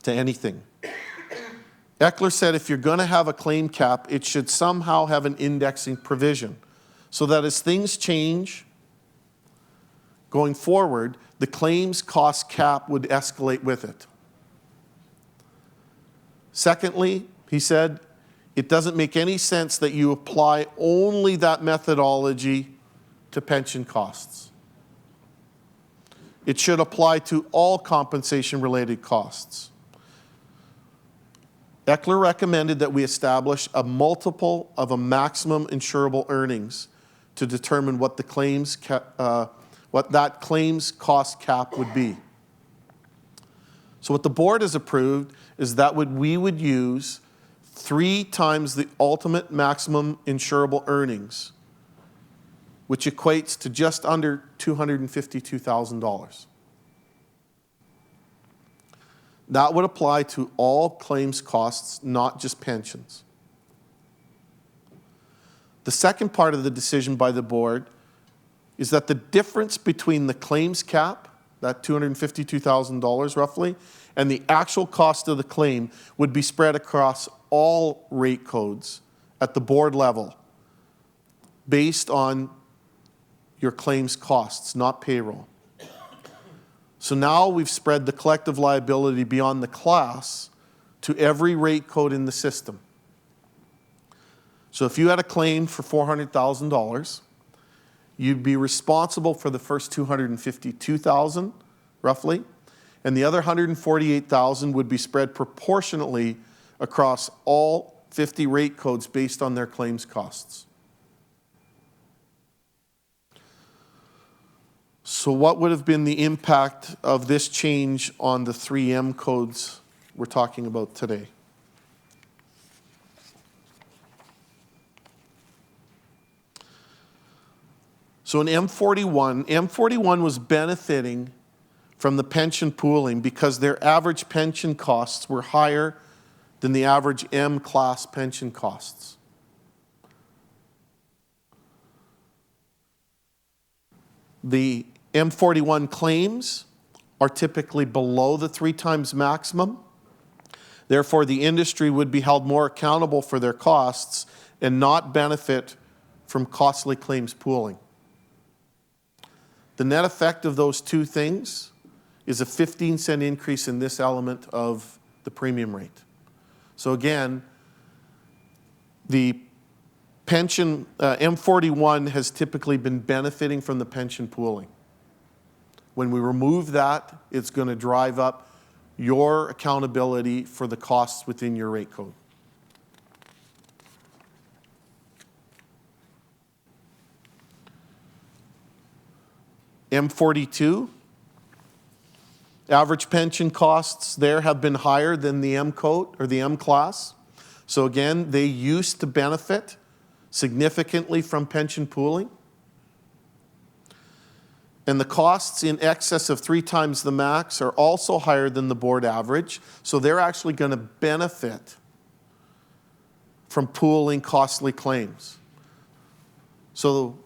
to anything. Eckler said if you're going to have a claim cap, it should somehow have an indexing provision so that as things change, going forward, the claims cost cap would escalate with it. Secondly, he said, it doesn't make any sense that you apply only that methodology to pension costs. It should apply to all compensation-related costs. Eckler recommended that we establish a multiple of a maximum insurable earnings to determine what that claims cost cap would be. So what the board has approved is that we would use 3 times the ultimate maximum insurable earnings, which equates to just under $252,000. That would apply to all claims costs, not just pensions. The second part of the decision by the board is that the difference between the claims cap, that $252,000 roughly, and the actual cost of the claim would be spread across all rate codes at the board level based on your claims costs, not payroll. So now we've spread the collective liability beyond the class to every rate code in the system. So if you had a claim for $400,000, you'd be responsible for the first $252,000, roughly, and the other $148,000 would be spread proportionately across all 50 rate codes based on their claims costs. So what would have been the impact of this change on the 3M codes we're talking about today? So in M41 was benefiting from the pension pooling because their average pension costs were higher than the average M-class pension costs. The M41 claims are typically below the 3 times maximum. Therefore, the industry would be held more accountable for their costs and not benefit from costly claims pooling. The net effect of those two things is a 15-cent increase in this element of the premium rate. So again, the pension, M41 has typically been benefiting from the pension pooling. When we remove that, it's going to drive up your accountability for the costs within your rate code. M42, average pension costs there have been higher than the M code or the M class. So again, they used to benefit significantly from pension pooling. And the costs in excess of 3 times the max are also higher than the board average. So they're actually going to benefit from pooling costly claims. So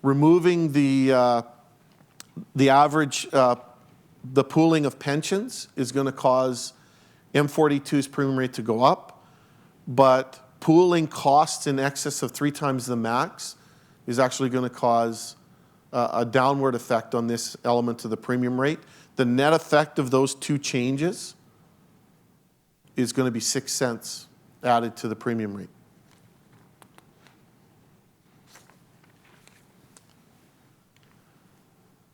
removing the average, the pooling of pensions is going to cause M42's premium rate to go up, but pooling costs in excess of 3 times the max is actually going to cause a downward effect on this element of the premium rate. The net effect of those two changes is going to be 6 cents added to the premium rate.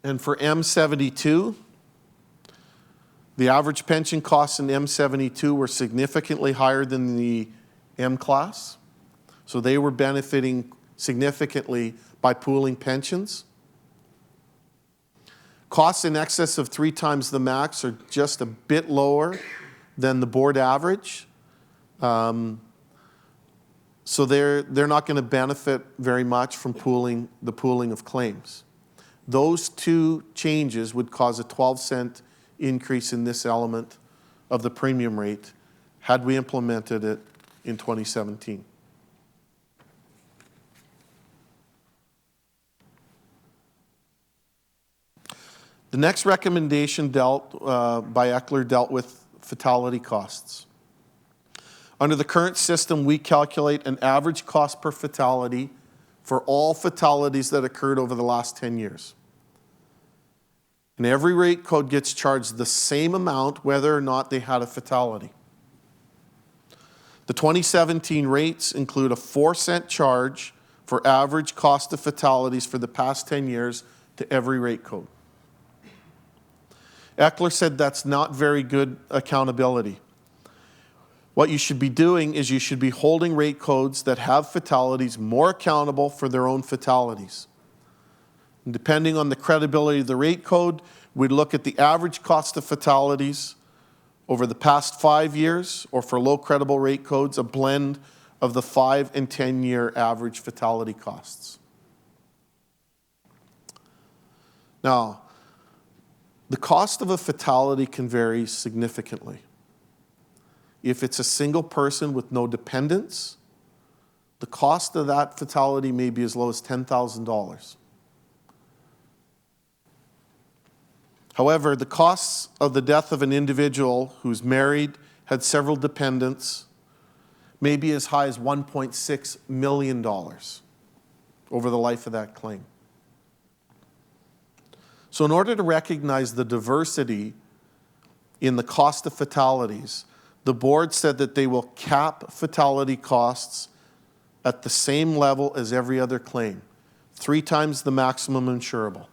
And for M72, the average pension costs in M72 were significantly higher than the M class. So they were benefiting significantly by pooling pensions. Costs in excess of 3 times the max are just a bit lower than the board average. So they're not going to benefit very much from the pooling of claims. Those two changes would cause a 12-cent increase in this element of the premium rate had we implemented it in 2017. The next recommendation by Eckler dealt with fatality costs. Under the current system, we calculate an average cost per fatality for all fatalities that occurred over the last 10 years. And every rate code gets charged the same amount whether or not they had a fatality. The 2017 rates include a 4-cent charge for average cost of fatalities for the past 10 years to every rate code. Eckler said that's not very good accountability. What you should be doing is you should be holding rate codes that have fatalities more accountable for their own fatalities. And depending on the credibility of the rate code, we'd look at the average cost of fatalities over the past 5 years, or for low credible rate codes, a blend of the 5 and 10-year average fatality costs. Now, the cost of a fatality can vary significantly. If it's a single person with no dependents, the cost of that fatality may be as low as $10,000. However, the costs of the death of an individual who's married, had several dependents, may be as high as $1.6 million over the life of that claim. So in order to recognize the diversity in the cost of fatalities, the board said that they will cap fatality costs at the same level as every other claim, 3 times the maximum insurable.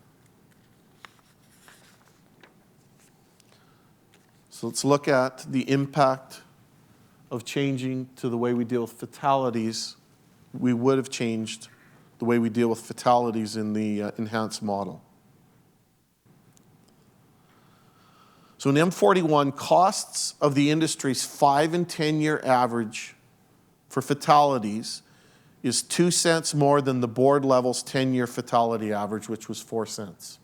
So let's look at the impact of changing to the way we deal with fatalities. We would have changed the way we deal with fatalities in the enhanced model. So in M41, costs of the industry's 5 and 10-year average for fatalities is 2 cents more than the board level's 10-year fatality average, which was 4 cents.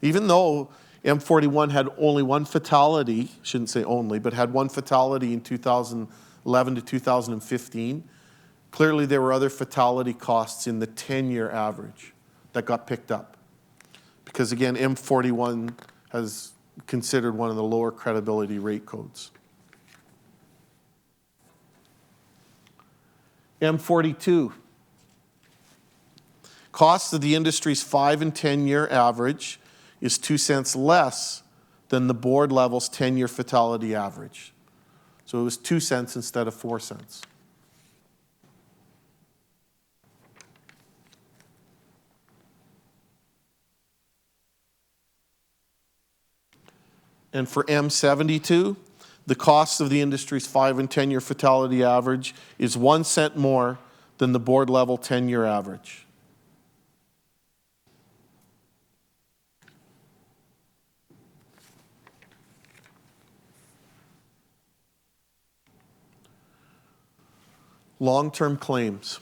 Even though M41 had only one fatality, shouldn't say only, but had one fatality in 2011 to 2015, clearly there were other fatality costs in the 10-year average that got picked up. Because again, M41 has considered one of the lower credibility rate codes. M42. Costs of the industry's 5 and 10-year average is 2 cents less than the board level's 10-year fatality average. So it was 2 cents instead of 4 cents. And for M72, the cost of the industry's 5 and 10-year fatality average is 1 cent more than the board level 10-year average. Long-term claims.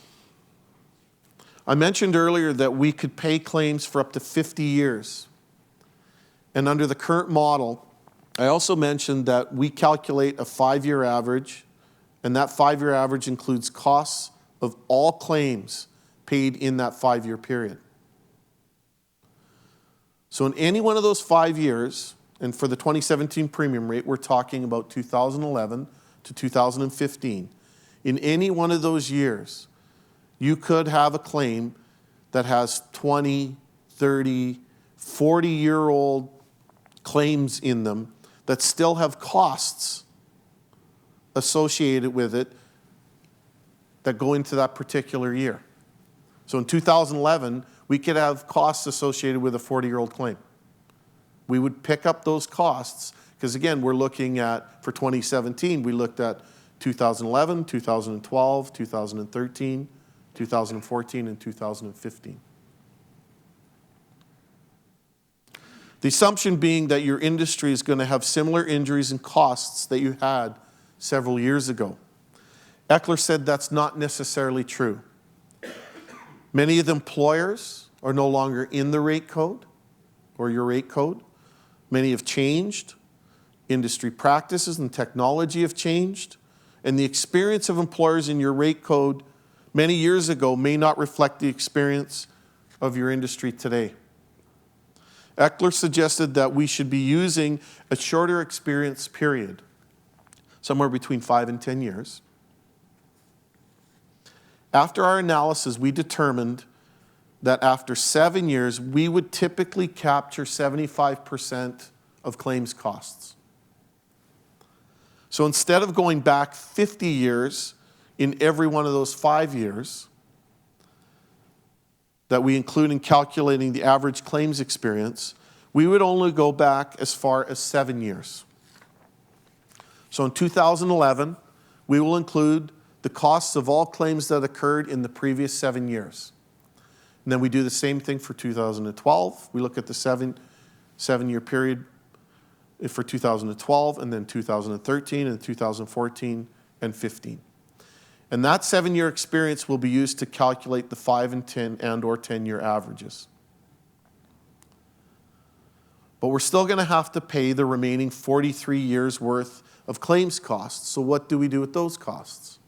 I mentioned earlier that we could pay claims for up to 50 years. And under the current model, I also mentioned that we calculate a 5-year average, and that 5-year average includes costs of all claims paid in that 5-year period. So in any one of those 5 years, and for the 2017 premium rate, we're talking about 2011 to 2015, in any one of those years, you could have a claim that has 20, 30, 40-year-old claims in them that still have costs associated with it that go into that particular year. So in 2011, we could have costs associated with a 40-year-old claim. We would pick up those costs because, again, we're looking at, for 2017, we looked at 2011, 2012, 2013, 2014, and 2015. The assumption being that your industry is going to have similar injuries and costs that you had several years ago. Eckler said that's not necessarily true. Many of the employers are no longer in the rate code or your rate code. Many have changed. Industry practices and technology have changed. And the experience of employers in your rate code many years ago may not reflect the experience of your industry today. Eckler suggested that we should be using a shorter experience period, somewhere between 5 and 10 years. After our analysis, we determined that after 7 years, we would typically capture 75% of claims costs. So instead of going back 50 years in every one of those 5 years that we include in calculating the average claims experience, we would only go back as far as 7 years. So in 2011, we will include the costs of all claims that occurred in the previous 7 years. And then we do the same thing for 2012. We look at the seven-year period for 2012, and then 2013, and 2014, and 15. And that 7-year experience will be used to calculate the 5 and 10 and or 10-year averages. But we're still going to have to pay the remaining 43 years worth of claims costs. So what do we do with those costs?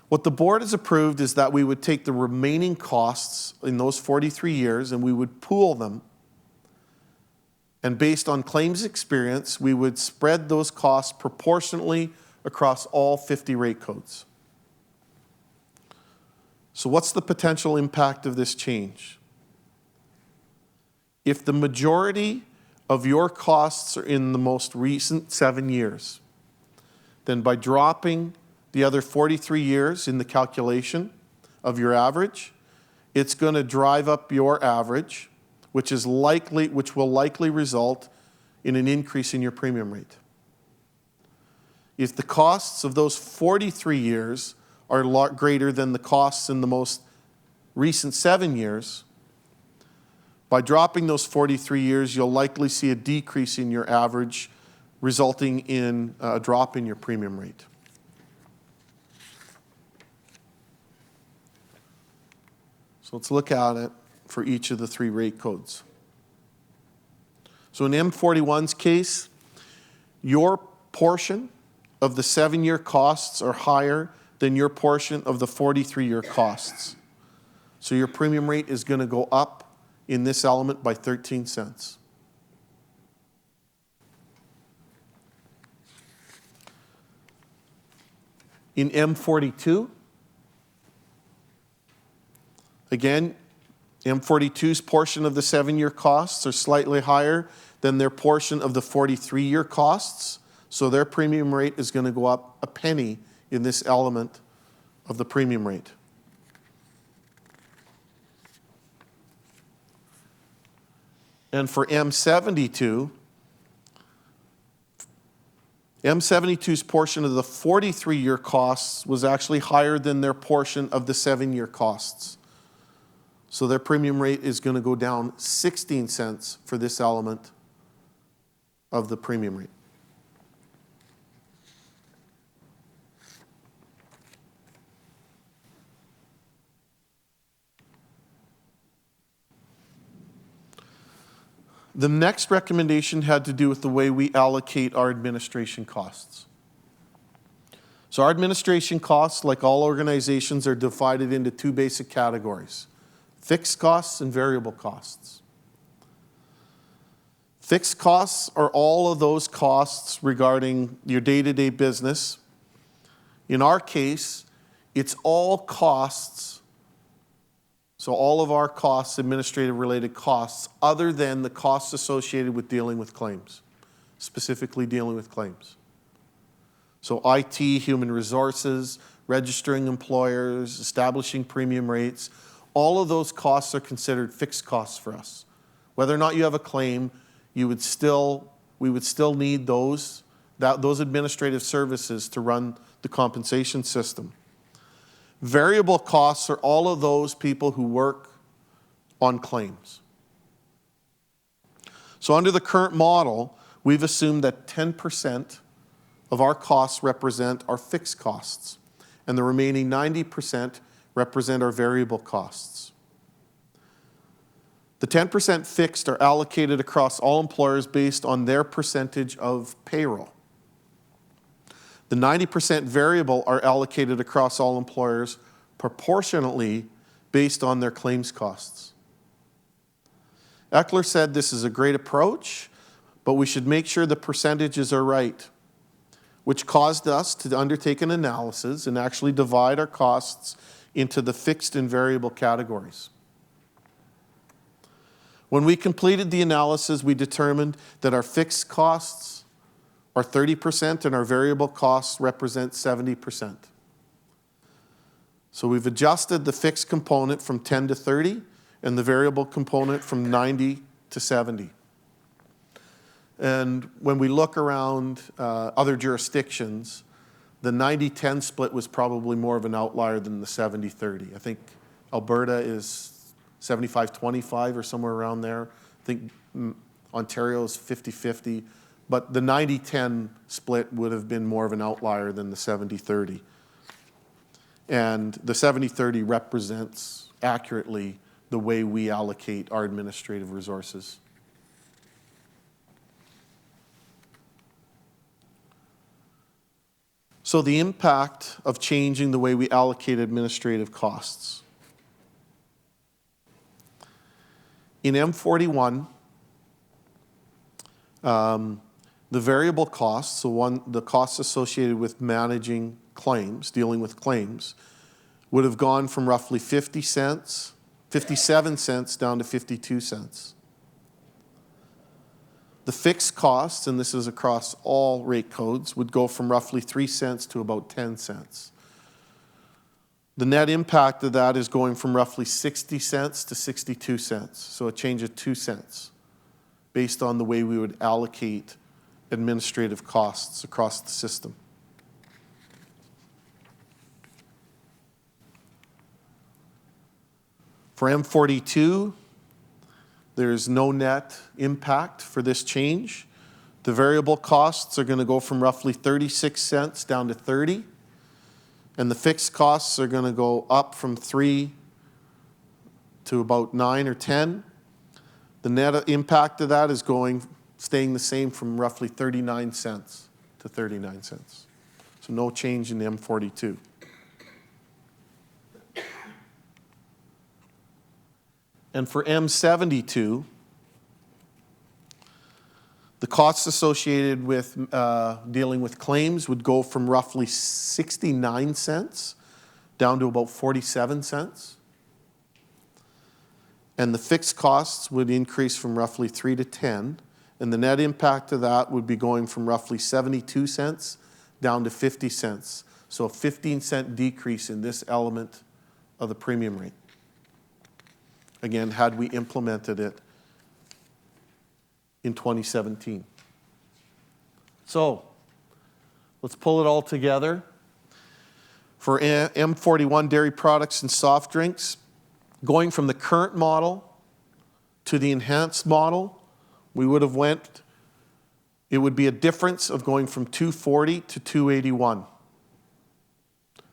What the board has approved is that we would take the remaining costs in those 43 years and we would pool them. And based on claims experience, we would spread those costs proportionately across all 50 rate codes. So what's the potential impact of this change? If the majority of your costs are in the most recent 7 years, then by dropping the other 43 years in the calculation of your average, it's going to drive up your average, which will likely result in an increase in your premium rate. If the costs of those 43 years are a lot greater than the costs in the most recent 7 years, by dropping those 43 years, you'll likely see a decrease in your average, resulting in a drop in your premium rate. So let's look at it for each of the 3 rate codes. So in M41's case, your portion of the 7-year costs are higher than your portion of the 43-year costs. So your premium rate is going to go up in this element by 13 cents. In M42, again, M42's portion of the 7-year costs are slightly higher than their portion of the 43-year costs, so their premium rate is going to go up a penny in this element of the premium rate. And for M72, M72's portion of the 43-year costs was actually higher than their portion of the 7-year costs. So their premium rate is going to go down 16 cents for this element of the premium rate. The next recommendation had to do with the way we allocate our administration costs. So our administration costs, like all organizations, are divided into 2 basic categories: fixed costs and variable costs. Fixed costs are all of those costs regarding your day-to-day business. In our case, it's all costs, so all of our costs, administrative-related costs, other than the costs associated with dealing with claims, specifically dealing with claims. So IT, human resources, registering employers, establishing premium rates, all of those costs are considered fixed costs for us. Whether or not you have a claim, we would still need those administrative services to run the compensation system. Variable costs are all of those people who work on claims. So under the current model, we've assumed that 10% of our costs represent our fixed costs, and the remaining 90% represent our variable costs. The 10% fixed are allocated across all employers based on their percentage of payroll. The 90% variable are allocated across all employers proportionately based on their claims costs. Eckler said this is a great approach, but we should make sure the percentages are right, which caused us to undertake an analysis and actually divide our costs into the fixed and variable categories. When we completed the analysis, we determined that our fixed costs are 30% and our variable costs represent 70%. So we've adjusted the fixed component from 10 to 30 and the variable component from 90 to 70. And when we look around other jurisdictions, the 90-10 split was probably more of an outlier than the 70-30. I think Alberta is 75-25 or somewhere around there. I think Ontario is 50-50. But the 90-10 split would have been more of an outlier than the 70-30. And the 70-30 represents accurately the way we allocate our administrative resources. So the impact of changing the way we allocate administrative costs. In M41, the variable costs, so the costs associated with managing claims, dealing with claims, would have gone from roughly 50 cents, 57 cents down to 52 cents. The fixed costs, and this is across all rate codes, would go from roughly 3 cents to about 10 cents. The net impact of that is going from roughly 60 cents to 62 cents, so a change of 2 cents based on the way we would allocate administrative costs across the system. For M42, there's no net impact for this change. The variable costs are going to go from roughly 36 cents down to 30, and the fixed costs are going to go up from 3 to about 9 or 10. The net impact of that is staying the same from roughly 39 cents to 39 cents. So no change in the M42. And for M72, the costs associated with dealing with claims would go from roughly 69 cents down to about 47 cents. And the fixed costs would increase from roughly 3 to 10. And the net impact of that would be going from roughly 72 cents down to 50 cents. So a 15-cent decrease in this element of the premium rate. Again, had we implemented it in 2017. So, let's pull it all together. For M41 dairy products and soft drinks, going from the current model to the enhanced model, it would be a difference of going from 240 to 281,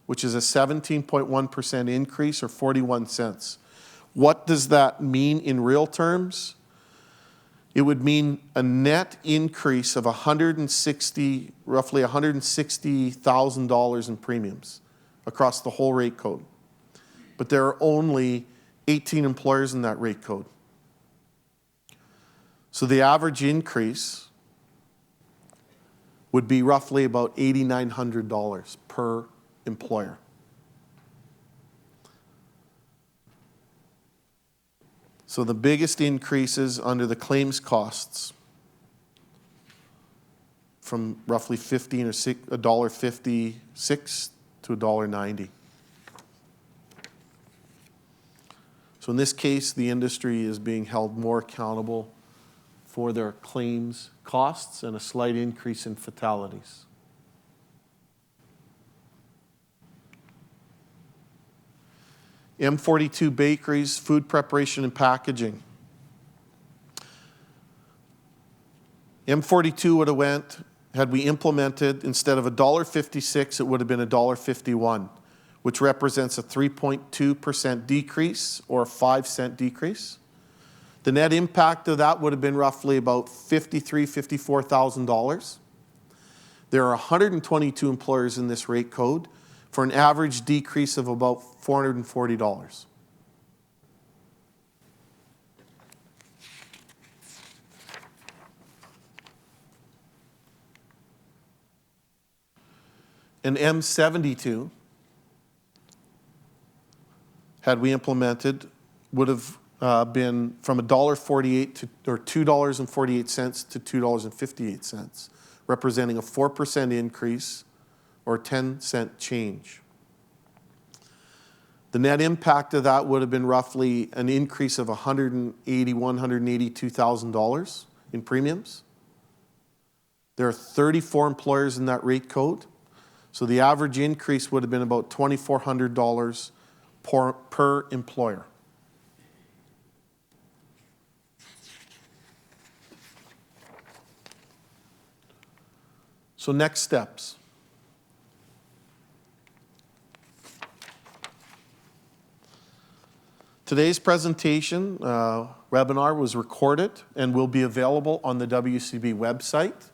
which is a 17.1% increase or 41 cents. What does that mean in real terms? It would mean a net increase of roughly $160,000 in premiums across the whole rate code. But there are only 18 employers in that rate code. So the average increase would be roughly about $8,900 per employer. So the biggest increases under the claims costs from roughly $1.56 to $1.90. So in this case, the industry is being held more accountable for their claims costs and a slight increase in fatalities. M42 bakeries, food preparation and packaging. M42 would have had we implemented, instead of $1.56, it would have been $1.51, which represents a 3.2% decrease or a 5-cent decrease. The net impact of that would have been roughly about $54,000. There are 122 employers in this rate code, for an average decrease of about $440. And M72 had we implemented, would have been from $1.48 to, or $2.48 to $2.58, representing a 4% increase or 10-cent change. The net impact of that would have been roughly an increase of $182,000 in premiums. There are 34 employers in that rate code, so the average increase would have been about $2,400 per employer. So next steps. Today's presentation webinar was recorded and will be available on the WCB website,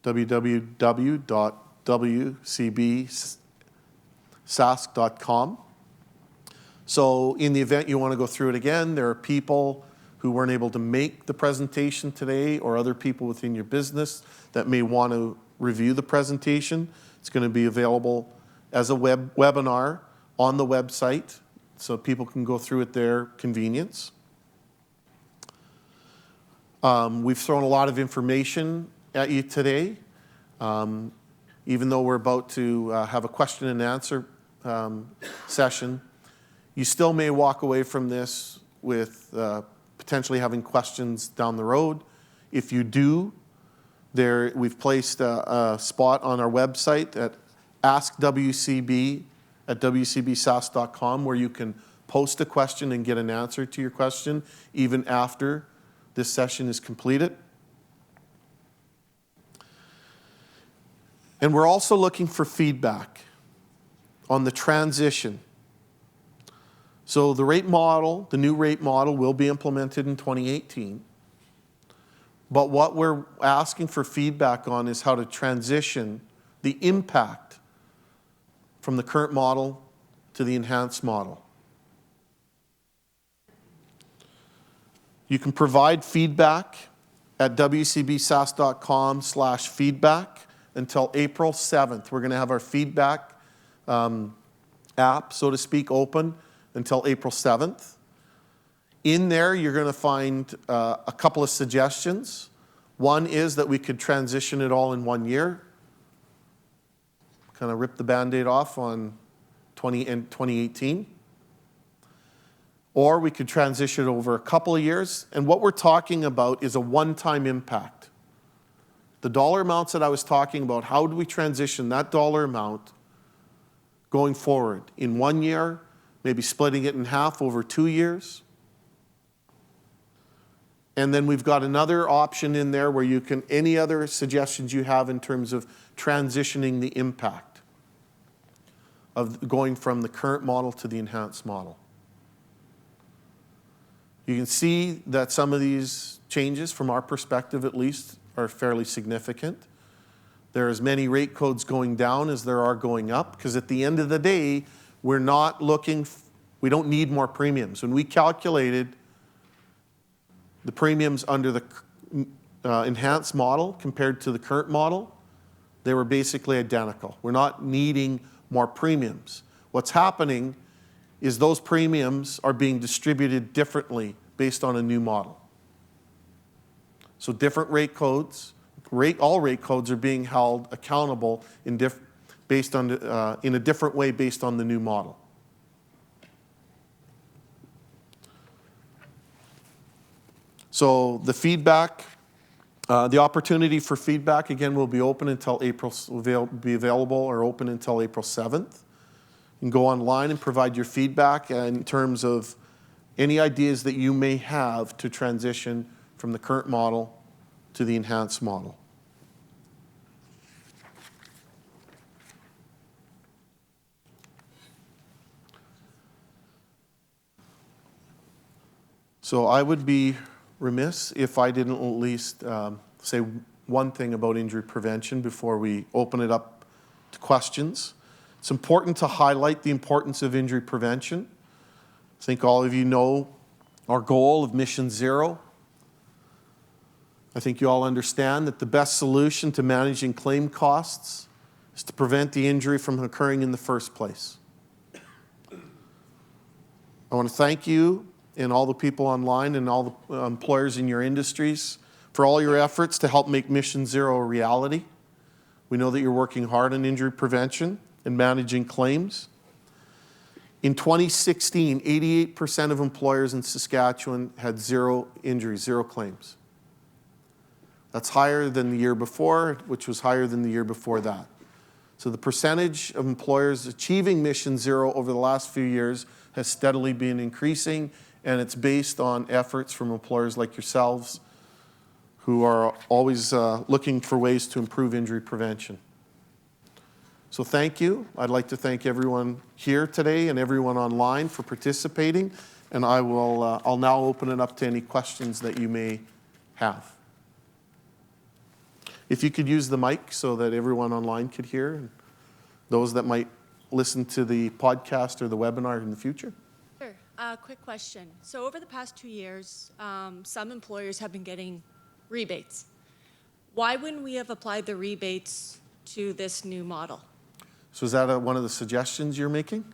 www.wcbsask.com. So in the event you want to go through it again, there are people who weren't able to make the presentation today or other people within your business that may want to review the presentation. It's going to be available as a webinar on the website so people can go through at their convenience. We've thrown a lot of information at you today. Even though we're about to have a question and answer session, you still may walk away from this with potentially having questions down the road. If you do, we've placed a spot on our website at Ask WCB at wcbsask.com where you can post a question and get an answer to your question even after this session is completed. And we're also looking for feedback on the transition. So the rate model, the new rate model will be implemented in 2018. But what we're asking for feedback on is how to transition the impact from the current model to the enhanced model. You can provide feedback at wcbsask.com/feedback until April 7th. We're going to have our feedback app, so to speak, open until April 7th. In there, you're going to find a couple of suggestions. One is that we could transition it all in 1 year, kind of rip the Band-Aid off on 2018. Or we could transition it over a couple of years. And what we're talking about is a one-time impact. The dollar amounts that I was talking about, how do we transition that dollar amount going forward in 1 year, maybe splitting it in half over 2 years? And then we've got another option in there where you can, any other suggestions you have in terms of transitioning the impact of going from the current model to the enhanced model. You can see that some of these changes, from our perspective at least, are fairly significant. There are as many rate codes going down as there are going up, because at the end of the day, we're not looking, we don't need more premiums. When we calculated the premiums under the enhanced model compared to the current model, they were basically identical. We're not needing more premiums. What's happening is those premiums are being distributed differently based on a new model. So different rate codes, all rate codes are being held accountable in a different way based on the new model. So the feedback, the opportunity for feedback again will be open until will be available or open until April 7th. You can go online and provide your feedback in terms of any ideas that you may have to transition from the current model to the enhanced model. So I would be remiss if I didn't at least say one thing about injury prevention before we open it up to questions. It's important to highlight the importance of injury prevention. I think all of you know our goal of Mission Zero. I think you all understand that the best solution to managing claim costs is to prevent the injury from occurring in the first place. I want to thank you and all the people online and all the employers in your industries for all your efforts to help make Mission Zero a reality. We know that you're working hard on injury prevention and managing claims. In 2016, 88% of employers in Saskatchewan had zero injuries, zero claims. That's higher than the year before, which was higher than the year before that. So the percentage of employers achieving Mission Zero over the last few years has steadily been increasing, and it's based on efforts from employers like yourselves who are always looking for ways to improve injury prevention. So thank you. I'd like to thank everyone here today and everyone online for participating, and I'll now open it up to any questions that you may have. If you could use the mic so that everyone online could hear, and those that might listen to the podcast or the webinar in the future. Sure. Quick question. So over the past 2 years, some employers have been getting rebates. Why wouldn't we have applied the rebates to this new model? So is that one of the suggestions you're making?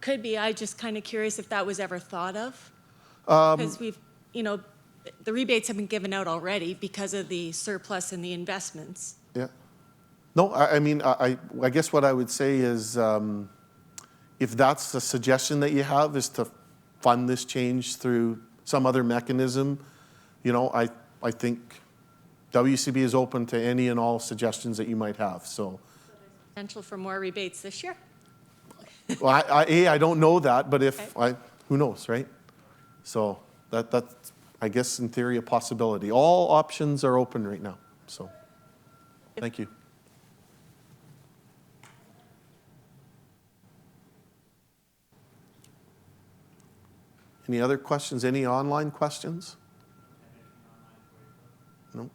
Could be. I'm just kind of curious if that was ever thought of. Because the rebates have been given out already because of the surplus and the investments. Yeah. No, I guess what I would say is if that's the suggestion that you have is to fund this change through some other mechanism, I think WCB is open to any and all suggestions that you might have. So potential for more rebates this year? Well, I don't know that, but who knows, right? So that's, I guess, in theory, a possibility. All options are open right now. So thank you. Any other questions? Any online questions? No?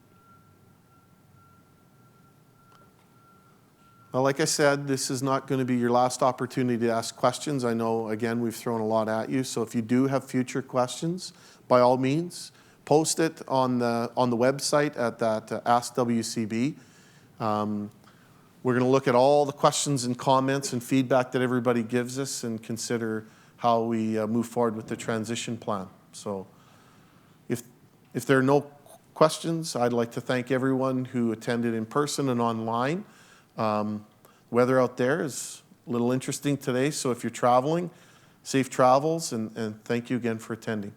Well, like I said, this is not going to be your last opportunity to ask questions. I know, again, we've thrown a lot at you. So if you do have future questions, by all means, post it on the website at that Ask WCB. We're going to look at all the questions and comments and feedback that everybody gives us and consider how we move forward with the transition plan. So if there are no questions, I'd like to thank everyone who attended in person and online. Weather out there is a little interesting today, so if you're traveling, safe travels, and thank you again for attending.